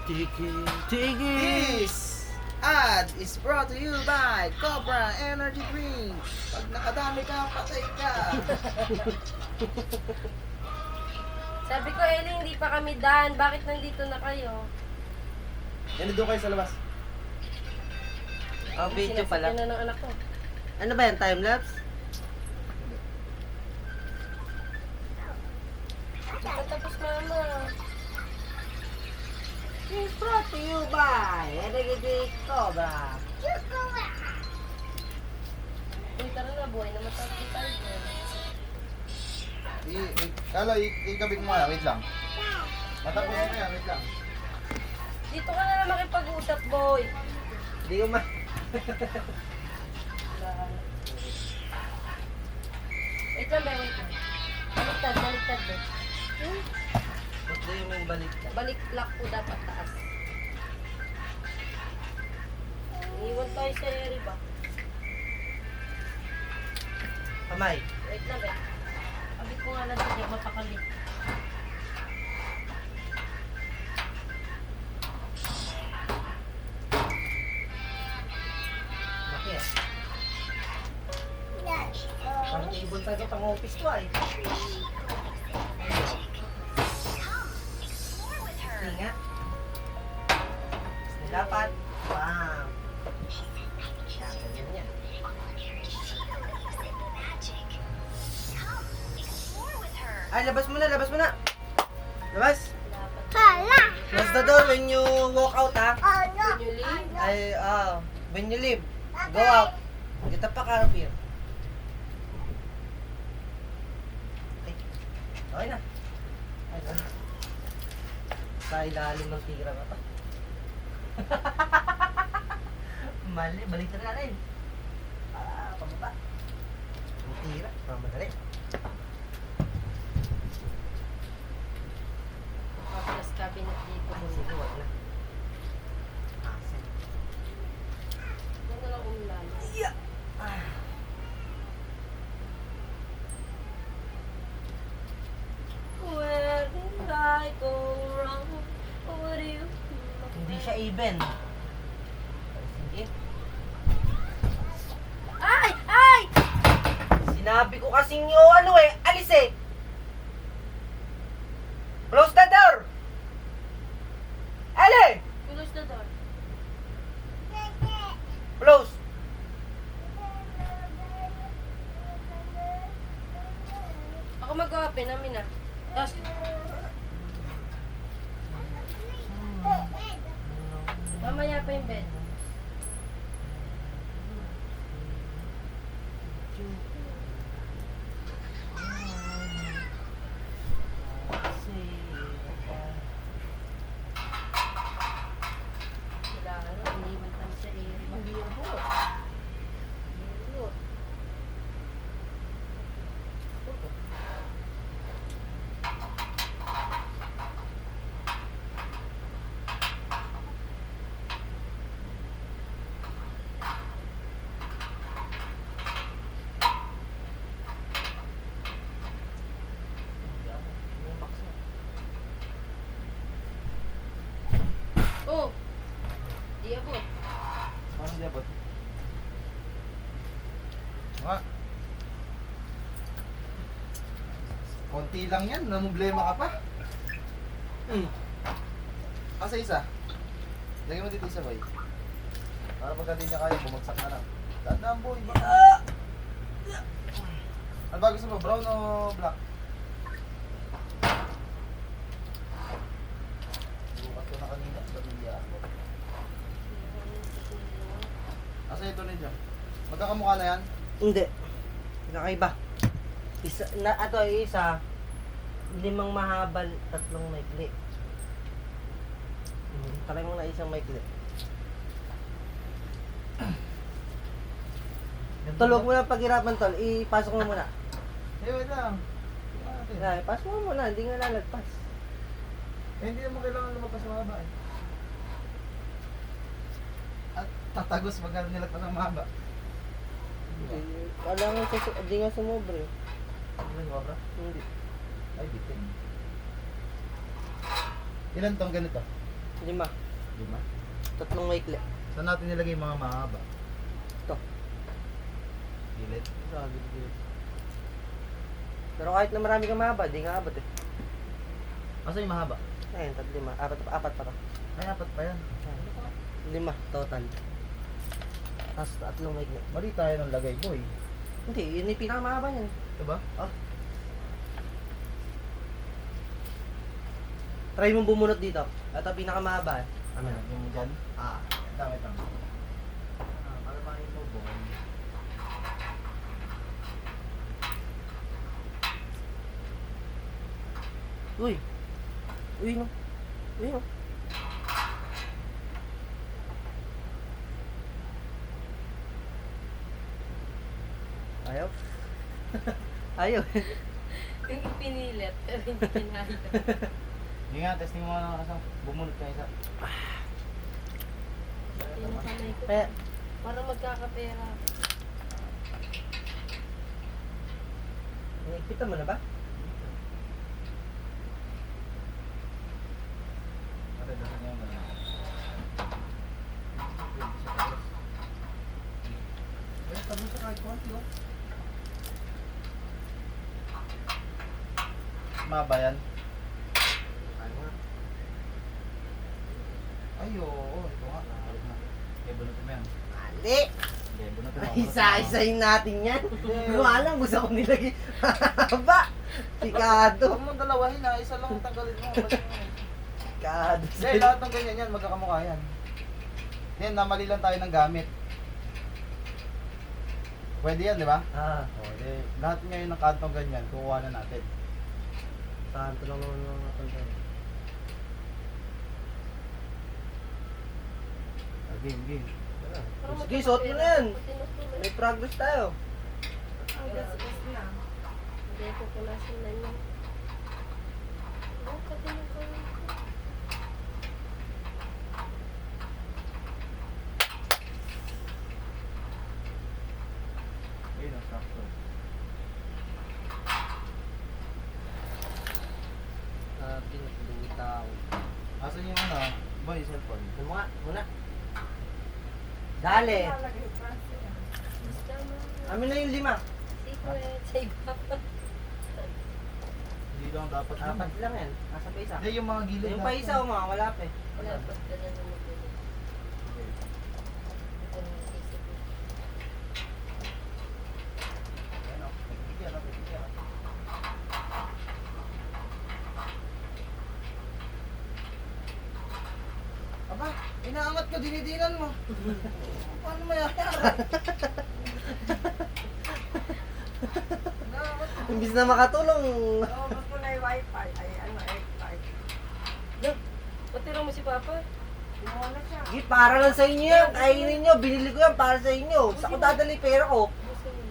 Tiki! Tiki! This ad is brought to you by Cobra Energy Drink. Pag nakadami ka, patay ka. Sabi ko, Ellie, hindi pa kami done. Bakit nandito na kayo? Yan doon kayo sa labas. Ah, video pala. Sinasakyan na ng anak ko. Ano ba yan? Time-lapse? Tapos mama. It's brought to you by Energy Cobra. Uy, tara na, buhay na matapos tayo. Kala, ikabit mo nga. Wait lang. Matapos na yan. Wait lang. Dito ka na lang makipag-usap, boy. Hindi ko ma... Wait lang, boy, wait lang. Baliktad, boy. What do you mean balik ka? Balik lock po dapat taas. Iwan tayo sa area ba? Kamay. Wait lang, boy. Sabi ko nga lang siya, mapakali. Bakit? Yan. Parang ibon talaga pang office to ay. Tinga. Dapat. Bam. Ganyan yan. Ay, labas mo na, labas mo na. Labas. Hala. Close the door when you walk out, ha? Ano? When you leave? Ay, when you leave, go out. Get the fuck out of here. Okay. Okay na. Ay, na. Sa ilalim ng tira na to. Mali, balik na natin. Pababa. Ang tira, pamadali. Plus cabinet dito. Sige, wag na. Asin. Huwag na lang umulan. Yeah. Where did I go wrong? What do you... Hindi siya even. Sige. Ay! Ay! Sinabi ko kasing alis eh. Close the door. Ali! Close the door. Close. Ako mag-open, amin na. Tapos, mamaya pa yung bed. Wala ka na, iniwan tayo sa area. Oh! Di abot. Parang di abot. Nga. Konti lang yan, namumblema ka pa. Asa isa? Lagyan mo dito isa, boy. Para pagka di niya kaya, bumagsak na lang. Tandaan, boy. Baka... Ano ba gusto mo? Brown o black? Bukas ko na kanina. Babilya ako. Asa ito ninyo? Magkakamukha na yan? Hindi. Nakaiba. Isa, isa, 5 mahabal, 3 maikli. Try mo na isang maikli. Tol, huwag mo na paghirapan, tol. Ipasok mo muna. Wait lang. Ay, pasok mo muna, hindi nga lalagpas. Hindi naman kailangan lumagpas sa mahaba eh. At tatagos pagka nilagpas ang mahaba. Alam mo, hindi nga sumubre. Ano yung obra? Hindi. Ay, bitin. Ilan tong ganito? 5. 5. 3 maikli. Saan natin nilagay yung mga mahaba? Ito. Gilid? Sabi ko. Pero kahit na marami kang mahaba, di nga abot eh. Asa yung mahaba? Ayun, 5. 4 pa to. Ay, 4 pa yan. 5 total. Tapos 3 maikli. Mali tayo ng lagay, boy. Hindi, yun yung pinakamahaba niyan. Ito ba? Oh. Try mong bumunot dito. Ito pinakamahaba eh. Ano yan? Yung dyan? Dami lang. Para mahin mo, boy. Uy! Uy no. Uy no. Ayaw? Ayaw. Yung pinilit, pero hindi kinaya. Hindi nga, testing mo nga kasama. Bumunod ka isa. Tinakamay ko. Kaya, Para magkakapera. nakikita mo na ba? maba yan? Ano nga? Ay, oo. Ito nga. Nakakalit na. Okay, bunutin mo yan. Mali! Okay, bunutin mo. Isa-isayin natin yan. Pero alam, gusto ko nilagay. Haba! Pikado. Huwag mong dalawahin ha. Isa lang ang tanggalin mo. Pikado. Hindi, lahat ng ganyan yan. Magkakamukha yan. Yan, namali lang tayo ng gamit. Pwede yan, di ba? Ah, O, di, lahat ngayon ng kantong ganyan, kukuha na natin. saan ito lang naman mga natin. Game, game. Sige, suot mo na yan. May progress tayo. Ang gas-gas na. Hindi ko punasin na yun. Oh, pati yung kawin ko. Ayun, ang sakto. Sabi na, lumitaw. Asan yung ano? Boy, cellphone. Ano nga? Muna. Dali. Basta mo. Amin na yung 5. Secret. Sa iba pa. Hindi lang dapat yun. 4 lang yan. Nasa pa isa. Hindi, yung mga gilid. Yung pa isa o mga wala pa eh. Wala pa. Ganun na magdala. Ito na isisip ko. Ano? Nagbibigyan, nagbibigyan. Aba, inaangat ko, dinidinan mo. Paano mayayari? Inaangat ko. Imbis na makatulong. Ubus ko na yung wifi. Ay, ano, F5. Patira mo si Papa. Kinuha na siya. Sige, para lang sa inyo yan. Kainin nyo. Binili ko yan para sa inyo. Sa ko dadali pera ko. Gusto mo.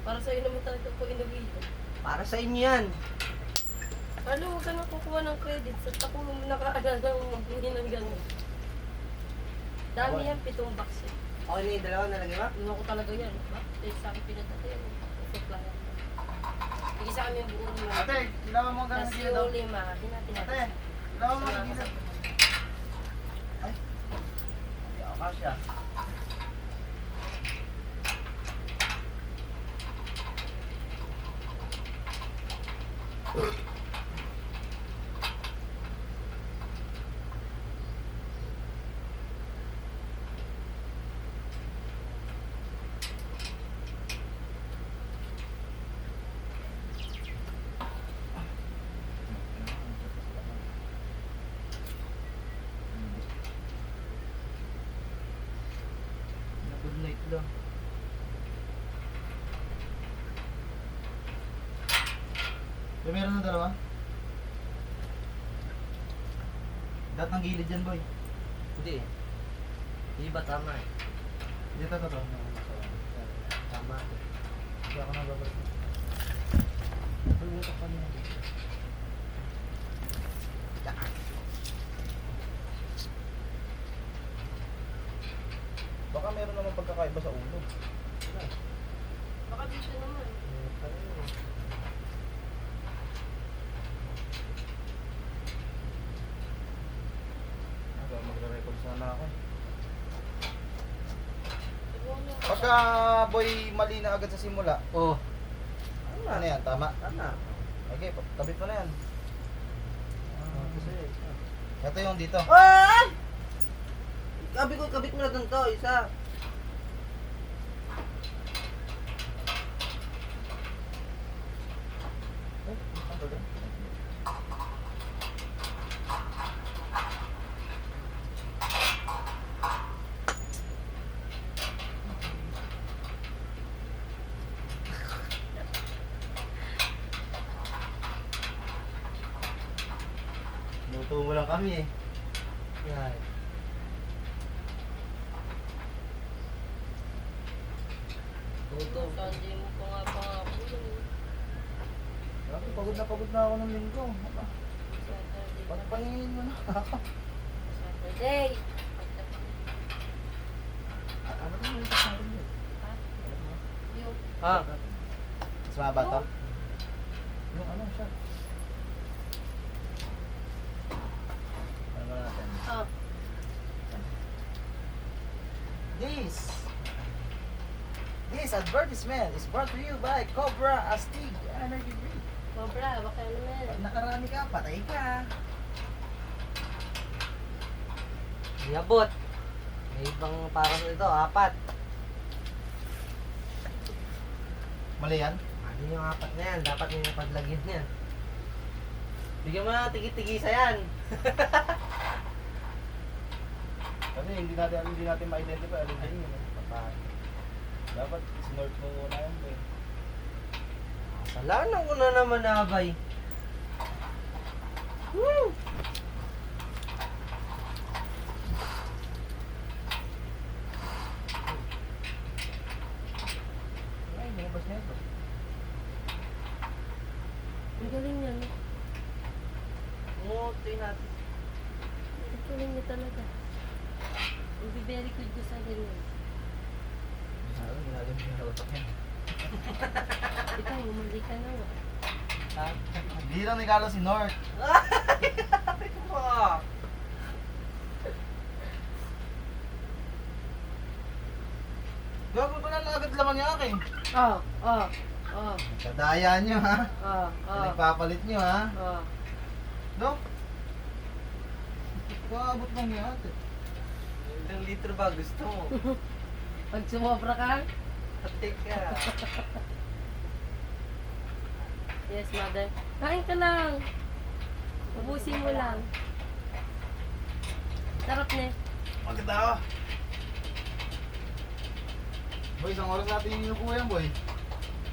Para sa'yo naman talaga po inawilo. Para sa inyo yan. Ano, huwag ka na kukuha ng credit. Sa ako nakaalala ng magbili ng gano'n. Dami yan, 7 box yan. Okay na yung dalawa nalagay ba? Iwan ko talaga yan. Ba? Dahil sa akin pinadala yan. Supply yan. Hindi sa kami yung buong yun. Ate, kailangan mo Tapos gano'n gilid daw. yung 5, hinatin Ate, natin. kailangan mo gano'n gilid. Ay, hindi ako kasya. Good night lang. May meron na dalawa? Lahat ng gilid dyan, boy. Hindi. Hindi ba tama eh? Dito, ito. Tama. Hindi ako nababalik. Pagbutok ka niya. Baka meron naman pagkakaiba sa ulo. Baka dito naman. Magre-record sana ako. Iwan mo. Pagka boy mali na agad sa simula, Oh. ano yan? Tama? Tama. Okay, tabit mo na yan. Kasi, Ito yung dito. ah! Kabit mo na dun to, isa. Luto mo lang kami eh. Yan. Luto. Sunday mo pa nga pangako yun. Grabe, pagod na ako ng linggo. Aba, Saturday. pagpahingin mo na ako. Saturday. Ano naman yung sasabi mo? Ha? Yung Ah. Mas mahaba to? Yung ano siya? Ano ba natin? ah, This advertisement is brought to you by Cobra Astig Energy Drink. Sobra, baka naman. Pag nakarami ka, patay ka. Di abot. May ibang para sa ito, 4. Mali yan? Ano yung 4 na yan? Dapat may napadlagyan yan. Bigyan mo na tigi-tigisa yan. Kasi hindi natin ma-identify alin din yun. Dapat sinort mo muna yan. Kasalanan ko na naman, Abay. Woo! Ay, lumabas na ito. Ang galing niya, no? Umutoy natin. Ang galing niya talaga. Ang very good ko sa ganyan. Sabi, ginagawa mo na utak yan. Ikaw, umali ka na, wa. Ha? Hindi lang ni Carlos si North. Wow. Gago ko na agad laman niya akin. Oh, oh, oh, Kadaya niyo ha. oh, oh, Nagpapalit niyo ha. oh. No? Paabot lang niya ate. Ilang litro ba gusto mo? Pag sumobra ka, Patik ka. yes, mother. Kain ka lang. Ubusin mo lang. Sarap na. Maganda ako. Boy, isang oras natin yung inukuha yan, boy.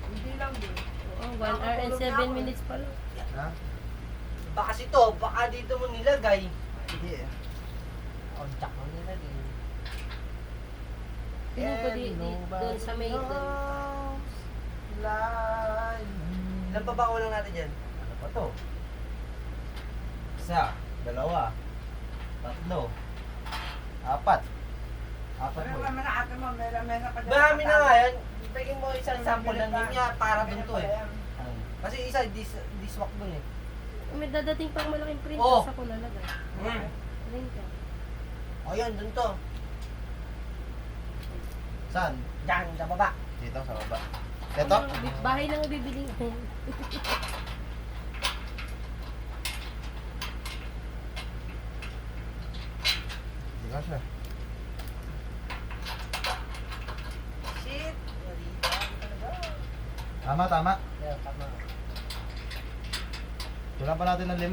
Hindi lang din. Oo, 1 hour and 7 minutes pa lang. Ha? Baka to, baka dito mo nilagay. Hindi eh. Kontak mo nilagay. Tingnan ko doon sa may doon. Ilan pa ba ulang natin dyan? Ano pa to? Isa, dalawa, tatlo, apat. Apat Pero boy. naman na ate mo, mera pa dyan. Marami na nga yan. Pagin mo isang sample ng linya para dun to eh. Ano? Kasi isa, diswak dun eh. May dadating pang malaking print Oh. sa ko lalagay. Print ka. O yan, dun to. Saan? Diyan, sa baba. Dito, sa baba. Ito? Bahay lang ang bibili. Hindi ka siya. Shit! Malita talaga. Tama, tama. Yeah, tama. Kailan pa natin ng 5.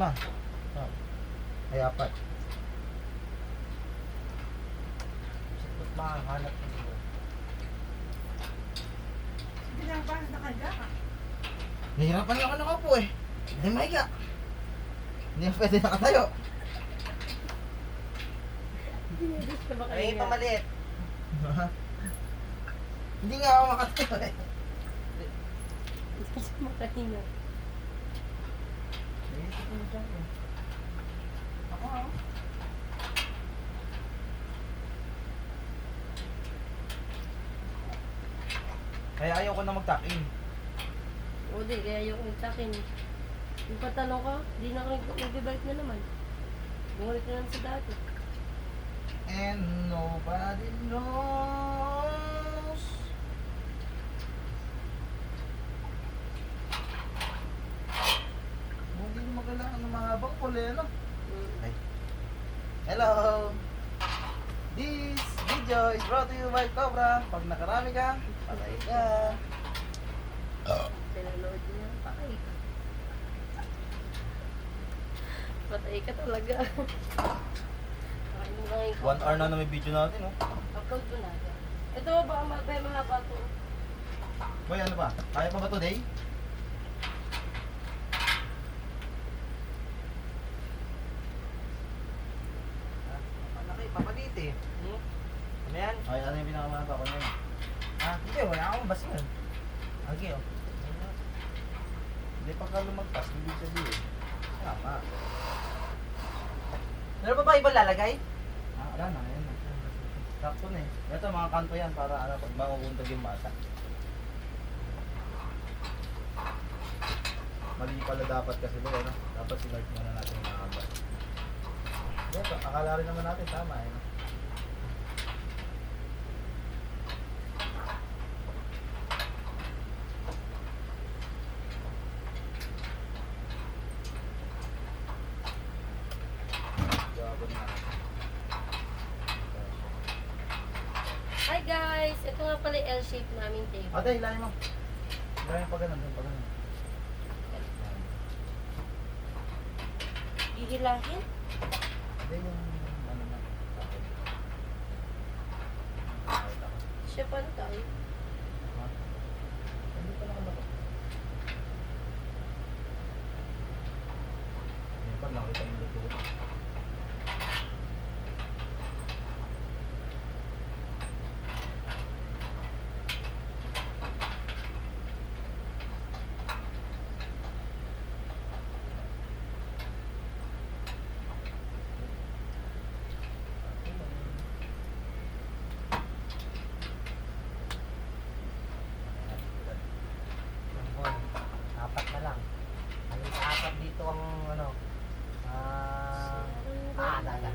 Ay, 4. Shit, ba't makahanap ko dito? Hindi lang ba nakadya ka? Nahihirapan ako nakaupo eh. Hindi mahiga. Hindi na pwede nakatayo. May pamaliit. Hindi nga ako makatayo eh. Hindi siya makahinga. Naisip ko na dyan eh. Ako ha? Kaya ayaw ko na mag-tuck-in. O di, kaya yung sa akin. Yung patanong ko, di na ako magbibalik na naman. Bumalik na naman sa dati. And nobody knows. Hindi mo kailangan ng mahabang puli, ano? Ay. Hello! This video is brought to you by Cobra. Pag nakarami ka, patay ka. Pinanood niya, patay ka. Patay ka talaga. Patay mo lang yung 1 hour na may video natin, oh. upload ko na. Ito ba ang mahaba to? Boy, ano ba? Kaya pa ba today? Malaki, papalit eh. Ano yan? Ay, ano yung pinakamahaba ko na yun? Ha? Hindi, wala akong bas yun. Okay, oh. Hindi pa ka lumagpas, ibig sabihin. Tama. Meron pa ba ibang lalagay? Ah, wala na, yan na. Sakto na eh. Ito, mga kanto yan para ano, pag makukuntag yung mata. Mali pala dapat kasi ba, ano? Dapat sinart muna natin yung mahaba. Ito, akala rin naman natin, tama eh. no? ito nga pala yung L-shape namin table. Ate, hilahin mo. Hilahin pa ganun, pa ganun. Hihilahin? Hindi yung ano na. Siya pantay. Hindi pa nakalakot. Hindi pa nakita yung luto. Yun, apat na lang. Ang apat dito ang ano, dagat.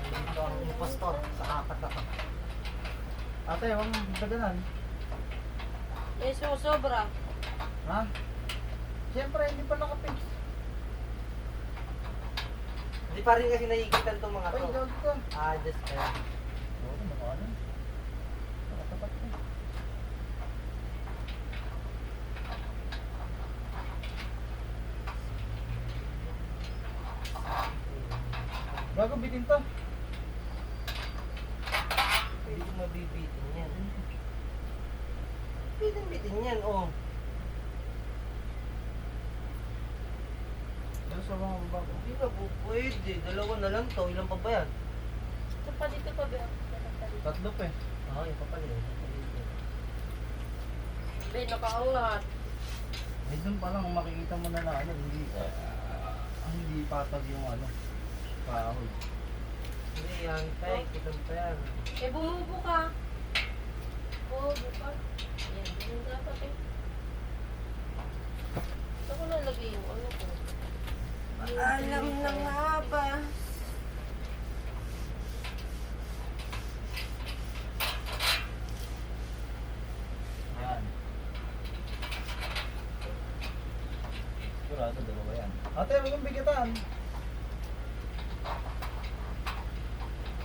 Dito ang impostor sa apat na to. Ate, huwag mong daganan. Eh, sobra. Ha? Siyempre, hindi pa nakapix. Hindi pa rin kasi naiigitan itong mga Ay, to. gawag ka. Just kaya. Oo, nakaalam. Nakatapat ka. Bago bitin to. Pwede ko mabibitin yan. Bitin yan, oh. Pero sa mga bago. Hindi na po pwede. Dalawa na lang to. Ilan pa ba yan? Ito pa dito pa ba? Tatlo pa eh. Oo, yung papalit. Be, nakaangat. Eh, doon pa lang makikita mo na ano, hindi patag yung ano, kahoy. Hindi yan, fake. Ilan pa yan? Eh, bumubo ka. Oo, buka. Ayan, ganun dapat eh. Saan ko nalagay yung ano ko? Alam na nga ba? Yan. Sigurado dalawa yan. Ate, huwag mong bigatan.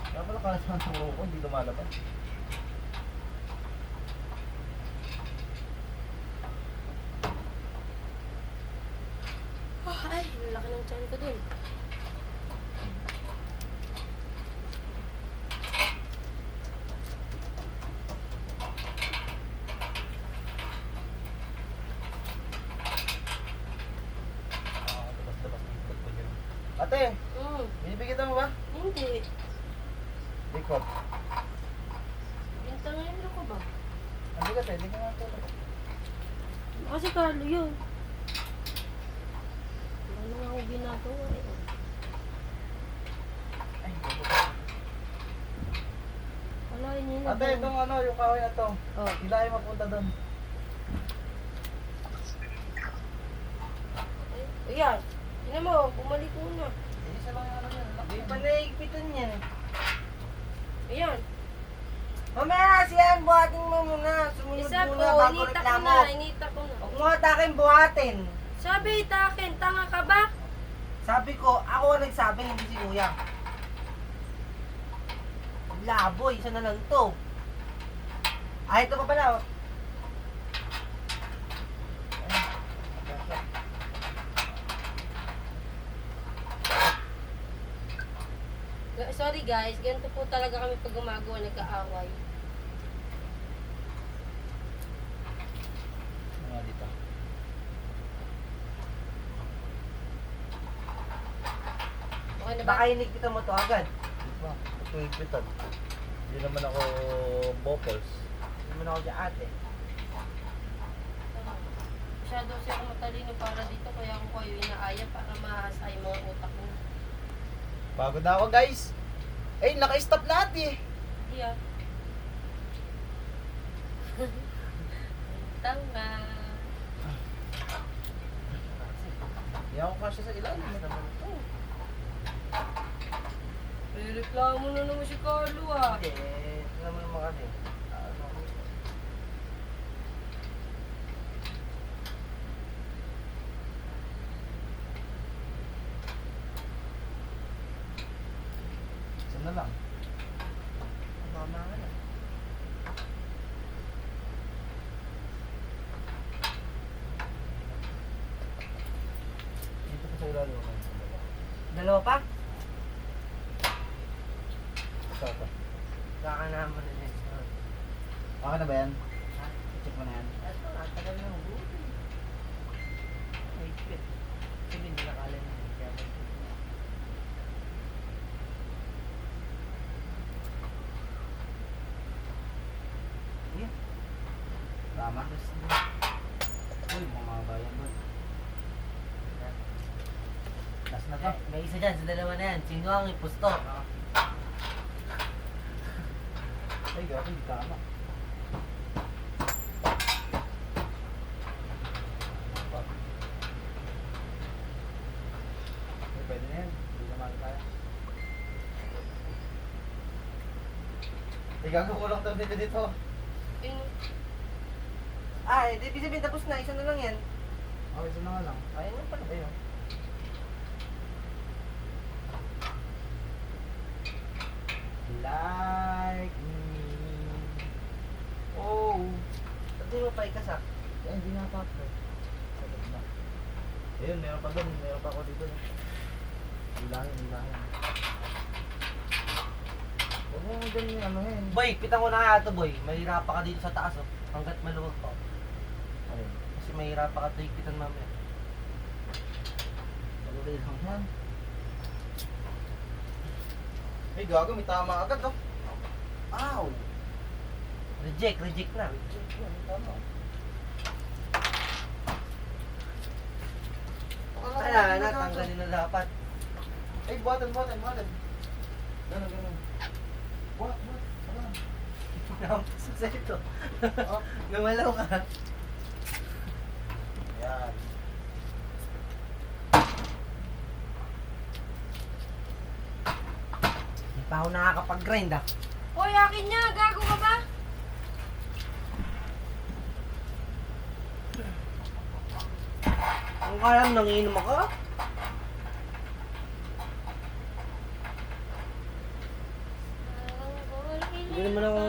Kaya pala kalas ng turo ko, hindi lumalabas. Ay, laki ng tiyan ko dun. Labas-labas ng ikot ko dyan. Ate, binibigatan mo ba? Hindi. Likot. Bintangin ko ba? Ang bigat eh, hindi ka nga tulog. Kasi Carlo yun. Ano nga ako ginagawa eh. Ay, Wala, yun yun. ate, itong ano, yung kahoy na to. Oh. Ilahin mapunta doon. Ayan. Tingnan mo, bumalik ko na. Isa lang yung ano yan. Hindi pa naiigitan yan. Ayan. Mamaya siyan, buhatin mo muna. Sumunod Isa ko, muna bago inita ko reklamo. na, inita ko na. Huwag mo atakin, buhatin. Sabi, itakin, tanga ka ba? Sabi ko, ako ang nagsabi, hindi si Kuya. Laboy, isa na lang to. Ay, ito pa pala. Oh. Sorry guys, ganito po talaga kami pag gumagawa, nagkaaway. Mga dito. Okay na ba? Baka inigpitan mo to agad. Diba? Ito yung pitan. Hindi naman ako bopples. Hindi mo na ako dyan ate. Masyado siya ako matalino para dito, kaya ako kayo inaaya para mahasay mga utak mo. Pagod na ako guys. Eh, naka-stop lahat eh. Hindi ah. Tanga. Hindi ako kasya sa ilalim. Reklamo na naman si Carlo ah. Hindi, ito naman naman kasi. Isa na lang. Mama ilalim mo. Dalawa pa? Ito. Baka naman na next one. Okay na ba yan? Check mo na yan. Ito nga, tagal na ang buti. Wait, wait. Sige, hindi nakalan na. Kaya ba? Yeah. Tama. Uy, mga bayan mo. Last na to. May isa dyan sa dalawa na yan. Sino ang ipusto? Ay, gabi, hindi tama. Ay, pwede na yan. Hindi na mahal tayo. Ay, gago, kulang tayo dito. Ayun. Ah, hindi ibig sabihin tapos na. Isa na lang yan. Okay, so na nga lang. Ayun na pala. Ayun. Like me. Oh. Ba't di mo pa ikasak? Ay, hindi nga pa ako. Sagot na. Ayun, meron pa doon. Meron pa ako dito. Ilahin. Huwag mo ganyan yung ano yun. Boy, pitang ko na nga ito, boy. Mahirap pa ka dito sa taas, oh. Hanggat maluwag pa. Ayun. Kasi mahirap pa ka ito higpitan mamaya. Sagutin lang yan. Ay, gago. May tama agad, oh. Ow! Reject na. Yan, tama. Kaya na, tanggalin na dapat. Ay, button. Ganun. What? Ano? Napasok sa ito. Oh, Namalaw ka. yan. Hindi pa ako nakakapag-grind, ah. Hoy, akin niya. Gago ka ba? Ang kalam, nangiinom ako. Hindi naman ako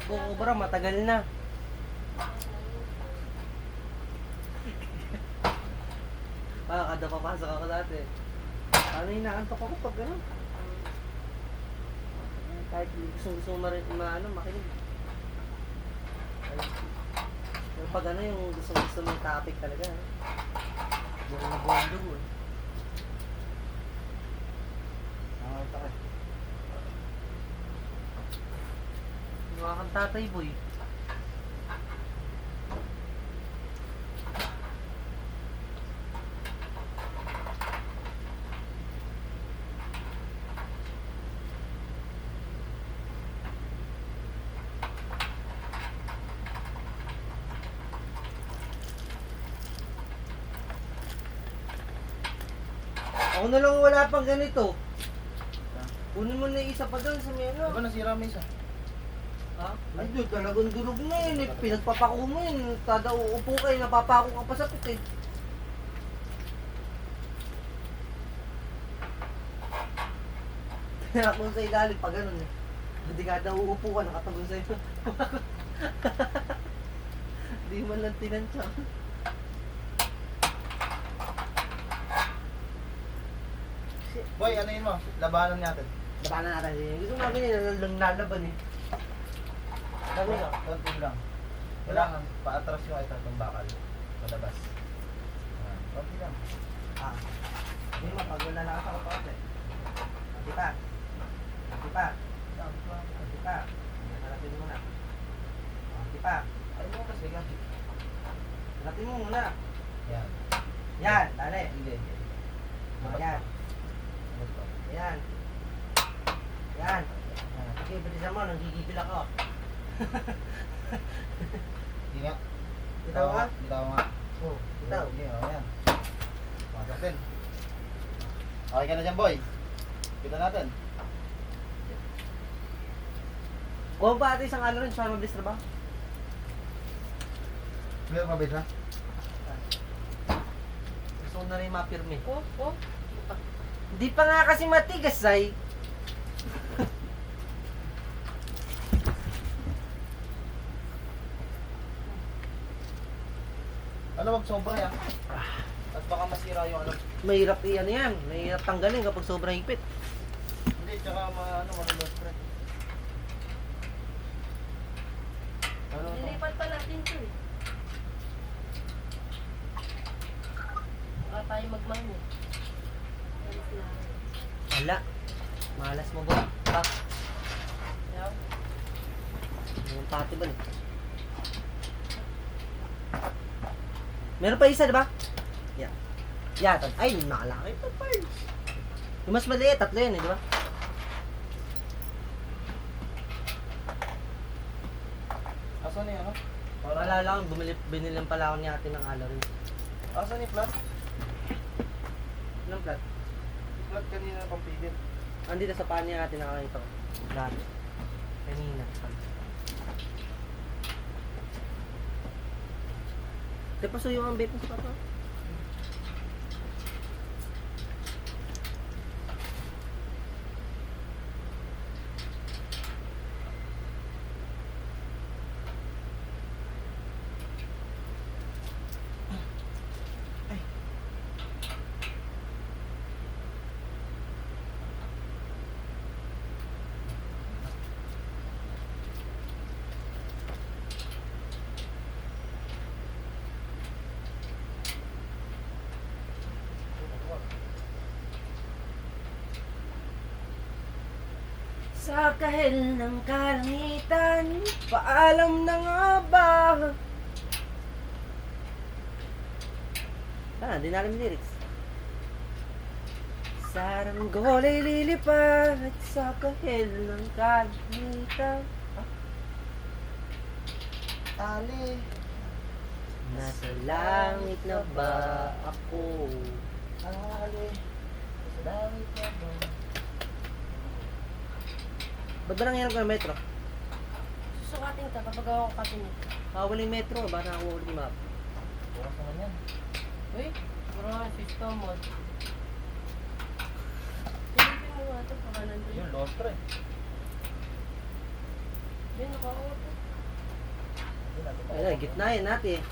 kukubra, matagal na. Kada papasok ako dati. Paano inaantok ako pag gano'n? Kahit gusto makinig. Pero pag ano yung gusto ng topic talaga. Buong na buong dugo eh. Nakakita ka. Mga kang tatay boy. Ako na lang wala pang ganito. Kunin mo na yung isa pa doon sa may Di ano. ba nasira mo isa? Ha? Ay, dude, talagang durog na yun eh. Pinagpapako mo yun. Tada uupo kayo, napapako ka pa sa pit eh. Kaya kung sa ilalim pa ganun eh. Hindi kada uupo ka, nakatagon sa'yo. Hindi man lang tinansya. Boy, ano yun mo? Labanan natin. Baka na natin yun. Gusto namin yun, nalaban eh. Sabi ka? Konting lang. Kailangan paatras yung itong bakal. Palabas. Konti lang. Ah. Hindi mo, pag wala na ako pa ulit. Hindi pa. Hindi pa. Hindi pa. Harapin mo na. Hindi pa. Ay mo kasi yan. Harapin mo muna. Yan. Yan, dali. Hindi. Yan. Ano to? Yan. Yan. Okay, bilisan mo, nanggigipil ako. Hindi nga. Bitaw ka? Bitaw nga. Oh, bitaw. Hindi, yan. Pasok din. Okay ka na dyan, boy. Kita natin. Kuha ba ate isang ano rin, para mabilis na ba? Clear mabilis na? Gusto ko na rin mapirme. Oh. Hindi pa nga kasi matigas ay. Ano, wag sobra yan. At baka mas masira yung ano. Mahirap ano yan. Mahirap tanggalin kapag sobrang higpit. Hindi, tsaka manulos pre. Ano to? Dilipat pa natin ito eh. Baka tayo magmahal. Alis na. Wala. Malas mo ba? Pa. Ayaw. Yung pati ba? Meron pa isa, di ba? Yan. Yan. Ay, nakalaki pa pa. Yung mas maliit, tatlo yan eh, di ba? Asan yung ano? Wala lang, binilan pala ako ni ate ng rin. Asan yung flat? Anong plat? Flat kanina pang pigil. Andito sa paan niya natin nakakita ko. Dati. Kanina. Di pa suyo ang vape mo sa papa? Sa kahil ng kalangitan, paalam na nga ba? Di na alam yung lyrics. Saranggole'y lilipad sa kahil ng kalangitan. Ali. Nasa langit na ba ako? Ali. Sa langit na ba? Ba't ba nangyayari ko ng metro? Susukatin ka kapag ako kasi nito. Walang metro, ba na ako ulit map? Bukas naman yan. Uy, parang system mod. Silipin mo nga ito, baka nandun. Yun, lost try. Hindi, naka-auto. Ay, gitna yan natin.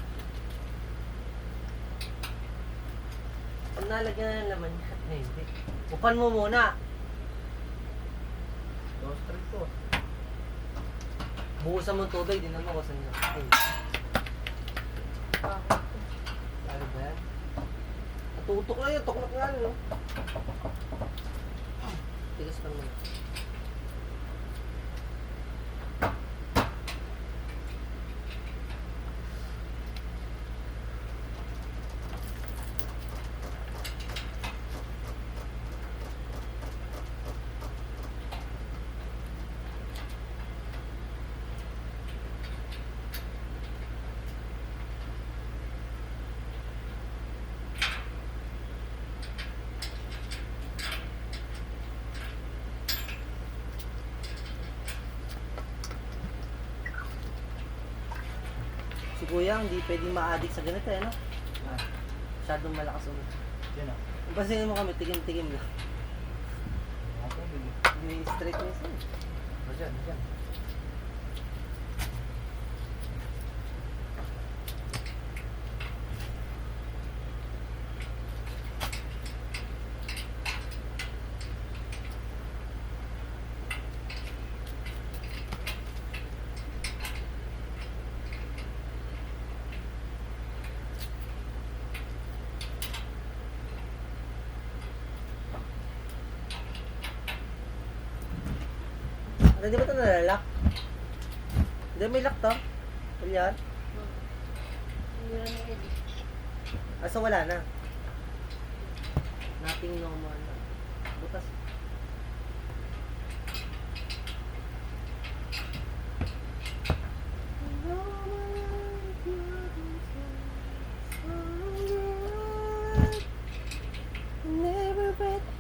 Kung nalagyan na ng laman yan, ay hindi. Upan mo muna. Lost try to. Buhusan mo ng tubig, din naman ko saan yun. Ay, Bakit? lalo ba yan? Natutok na yun, tuklok nga no? Tigas lang mo. Si Kuya, hindi pwedeng ma-addict sa ganito eh, no? Masyadong malakas ulo. Yun ah. Pansinin mo kami, tigim-tigim lang. Ako, bili. May straightness eh. Diyan, diyan. Ano, di ba ito nalalak? Hindi, may lock to. Yan. Hindi na nilili. So wala na. Nothing normal na. Butas.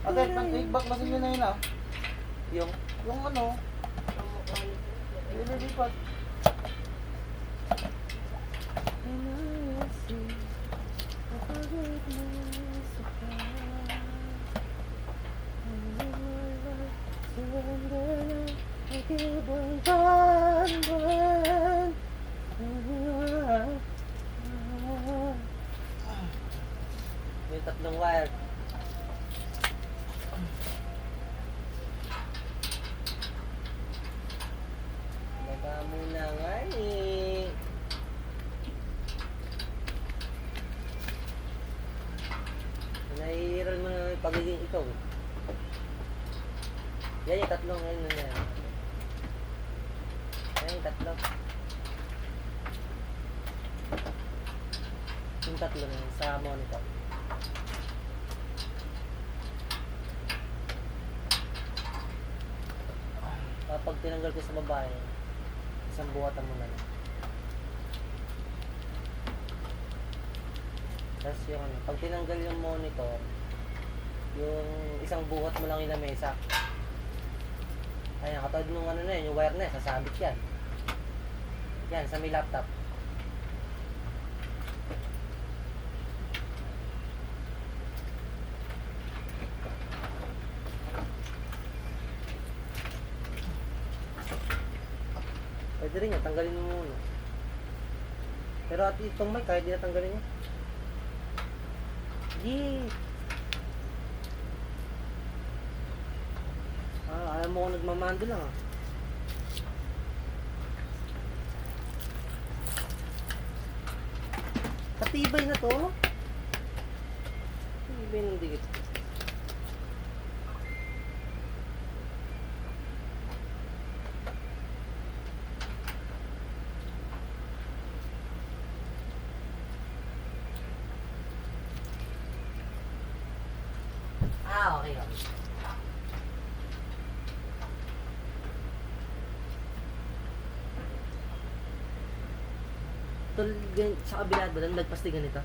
Ate, pag-take-back kasi yun na yun ah. Yung Yung ano, nililipat. yung tatlong wire. Baga muna nga eh. Naiiral mo na yung pagiging ikaw. Yan yung tatlong ngayon na yan. Yan yung tatlo. Yung tatlo na yun sa monitor. Kapag tinanggal ko sa babae, isang buhatan mo na lang. Tapos yung ano, pag tinanggal yung monitor, yung isang buhat mo lang yung lamesa. Ayan, katawad nung ano na yun, yung wire na yun, sasabit yan. Yan, sa may laptop. Pwede rin yan, tanggalin mo muna. Pero at itong mic, kahit di na tanggalin niya. Yee! Alam mo kung nagmamando lang ah. Katibay na to. Katibay ng dikit. Okay, okay. Tol, sa kabila ba lang lagpas din ganito?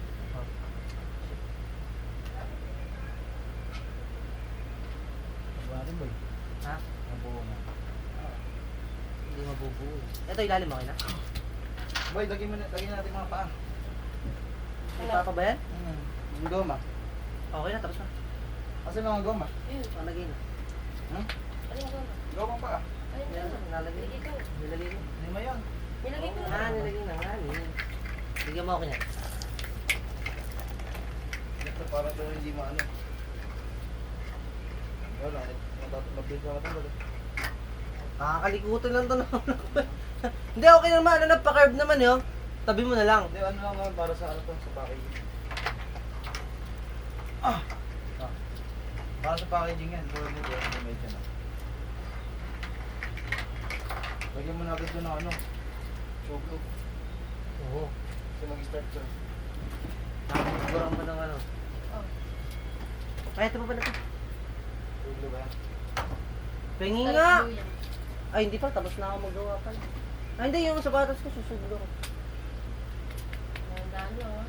Mabuharin boy. Ha? Mabuho na. Hindi mabubuo. Ito ilalim okay na? Boy, lagyan natin mga paa. May papa ba yan? Yung goma. Okay na, tapos na. Kasi mga goma. Yun. Palagay na. Alin ko? Goma paa. Alin Yan, ko? nalagay. Nilagay ko. Nilagay mo. Lima yun. Nilagay ko. Nilagay na nga. Bigyan mo ako niyan. Ito parang doon hindi maano. Wala, mabilis na natin balik. Nakakalikutan lang to na. Hindi, okay naman. Ano, nagpa-curve naman yun. Tabi mo na lang. Hindi, ano lang naman para sa ano to, sa packaging. Para sa packaging yan, tulad nito, yung medyo na. Lagyan mo na agad doon ng ano, chocolate. Oo. Kasi mag-start siya. Nakakagurang mo ng ano. Oh. Ay, ito pa pala ito. Chocolate ba yan? Pengi nga! Tatlo yan. Ay, hindi pa. Tapos na ako magawa pa. Ay, hindi. Yung sapatos ko, susugod ako. Nandaan lang ha.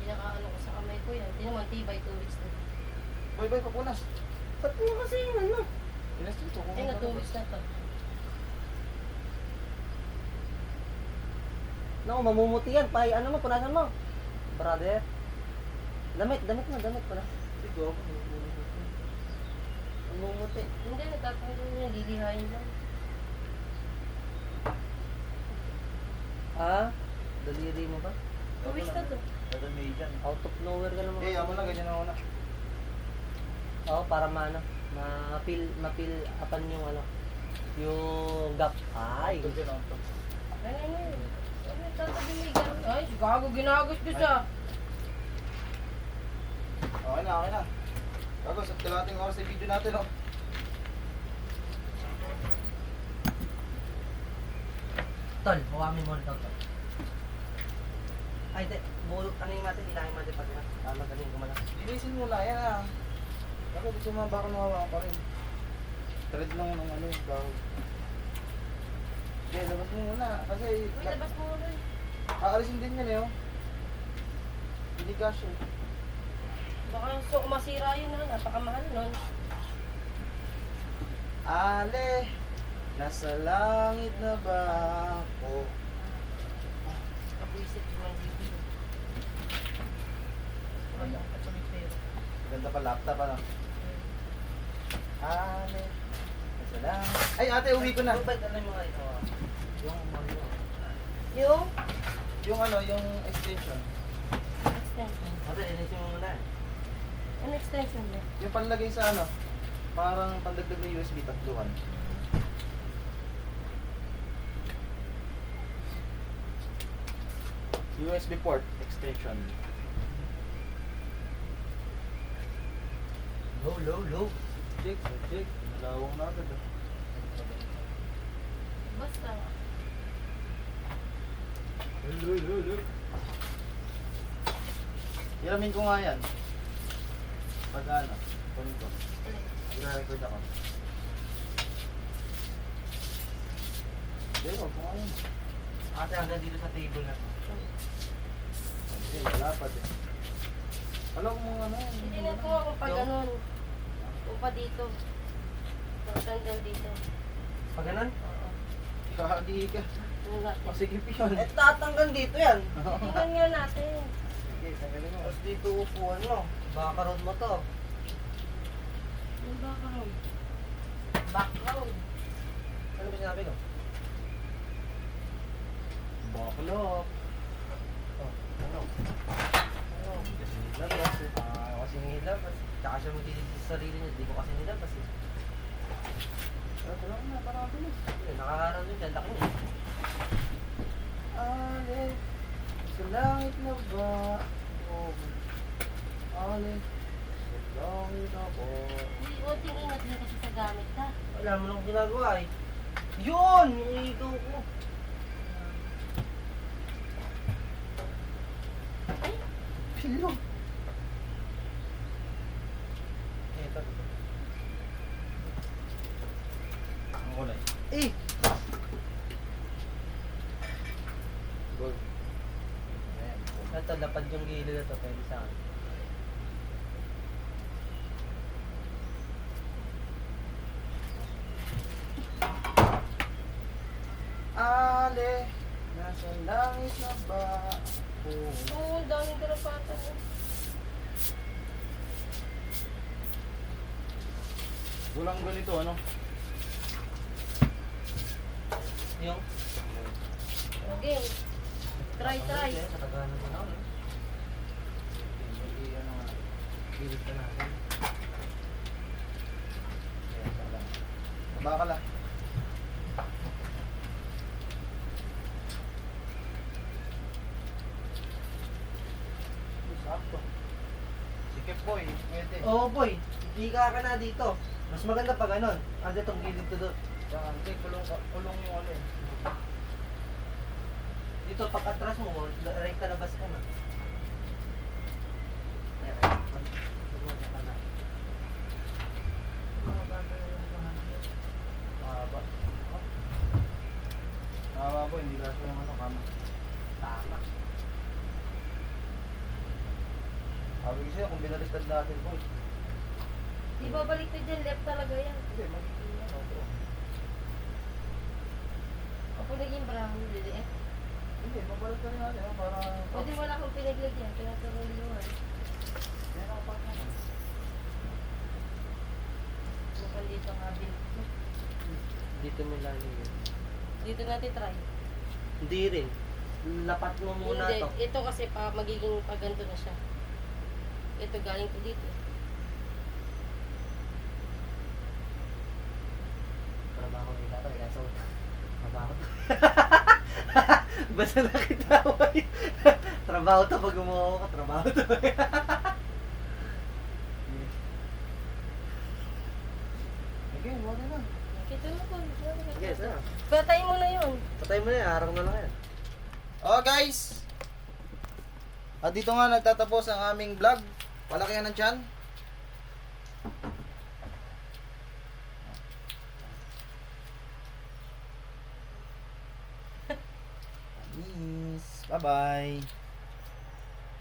Pinaka-ano ko sa kamay ko yan. Hindi naman tibay 2 weeks na. Boy, papunas. Ba't mo kasi yun, ano? Pinas dito. Eh, na 2 weeks na to. Naku, mamumuti yan. Pay, ano mo, punasan mo. Brother. Damit pala. Ito, Mamumuti. Hindi, natatanggal niya. Lilihain lang. Ah? Daliri mo ba? 2 weeks na to. Ito may dyan. Out of nowhere ka naman. Eh, ako na, ganyan ako na. Oo, para maano. Mapil apan yung ano. Yung gap. Ay. Ito din, ito. Ay, ay. Sabi, tatabi may gano'n. Ay, gago, ginagos ko siya. Okay na. Bago, sa kalating oras sa video natin, oh. Tol, huwamin mo nito, tol. Ay, di. Ano yung natin? Ilangin natin pati na. Magaling gumalang. Linisin mo na, yan ah. Bago, gusto mo baka nawawa pa rin. Thread lang ng ano, bago. Okay, labas mo muna. Kasi, Uy, labas mo ulit. aalisin din yan eh, oh. Hindi cash eh. Baka so masira yun na. Napakamahal nun. Ale, nasa langit na ba ako? Kapuisit yung mga video. Wala ka sa may pera. Ganda pa laptop, ano? Ale, nasa langit. Ay, ate, uwi ko na. Ba't ano yung mga ito? Yung ano? Yung ano, yung extension. Ate, inisin mo muna. extension niya. Yung panlagay sa ano, parang pandagdag na USB tatluhan. USB port extension. Low. Check. Nalawang na agad. Basta. Hiramin ko nga yan. Pag ano, kunin ko. Nag-record ako. Hindi, wag ko nga yun. Ate, hanggang dito sa table na to. Hindi, wala pa din. Alam mo ano yun. Hindi na po ako pa ganun. Upa dito. Hanggang dito. Pag ganun? Oo. Kahagi ka. Tingnan natin. Masikip yun. Eh, tatanggal dito yan. Tingnan nga natin. Sige, tanggalin mo. Tapos dito upuan mo. Baka road mo to. Yung background. Background. Ano ba sinabi ko? Baklop. Oh, ano? Kasi nilabas eh. Kasi nilabas. Tsaka siya magdidis sa sarili niya. Di ko kasi nilabas eh. Ito lang na, parang bilis. Nakakarap din siya. Laki niya. Ale, sa langit na ba? Oh, ale, sa langit na ba? Hindi, unting ingat din kasi sa gamit ha. Wala mo nang ginagawa eh. Yun! Yung ikaw ko. Pilo. Ito. Ang kulay. Eh! Gold. Ayan. Ito, lapad yung gilid na to. Pwede sa akin. Ale, nasa langit na ba? Oh. Oo, ang daming karapatan mo. Walang ganito, ano? Yung? Okay. Try. Sa tagalan mo na ako. Hindi, ano nga. Gilid ka natin. Ayan, saka. Baka lang. Sakto. Sikip boy, pwede. Oo boy, hika ka na dito. Mas maganda pa ganun. Ando tong gilid to doon. Saka, hindi, kulong yung ano eh. Dito pag atras mo, rekta labas ka na. Mahaba. Mahaba po, hindi kasi yung ano, kama. Tama. Sabi ko sa'yo, kung binalistad natin po. Di ba balik na dyan, left talaga yan. Hindi, magiging ano po. Ako naging brown, hindi eh. Hindi, mabalat na rin natin, ah, para... Pwede wala akong pinaglagyan, pinatuloy-luhan. Yan ako pa naman. Mukhang dito nga bilik. Dito mo lalo yun. Dito natin try. Hindi rin. Lapat mo muna Hindi, to. ito kasi pa magiging paganto na siya. Ito galing ko dito. Trabaho nila to. Kaya so, trabaho to. Basta nakita mo eh. Trabaho to pag umuha ka. Trabaho to. Okay, wala na. Kita mo ko. Yes, ah. Patay mo na yun. Patay mo na yan. Araw na lang yan. Oh guys! At dito nga nagtatapos ang aming vlog. Palakihan ng tiyan. Peace. Bye-bye.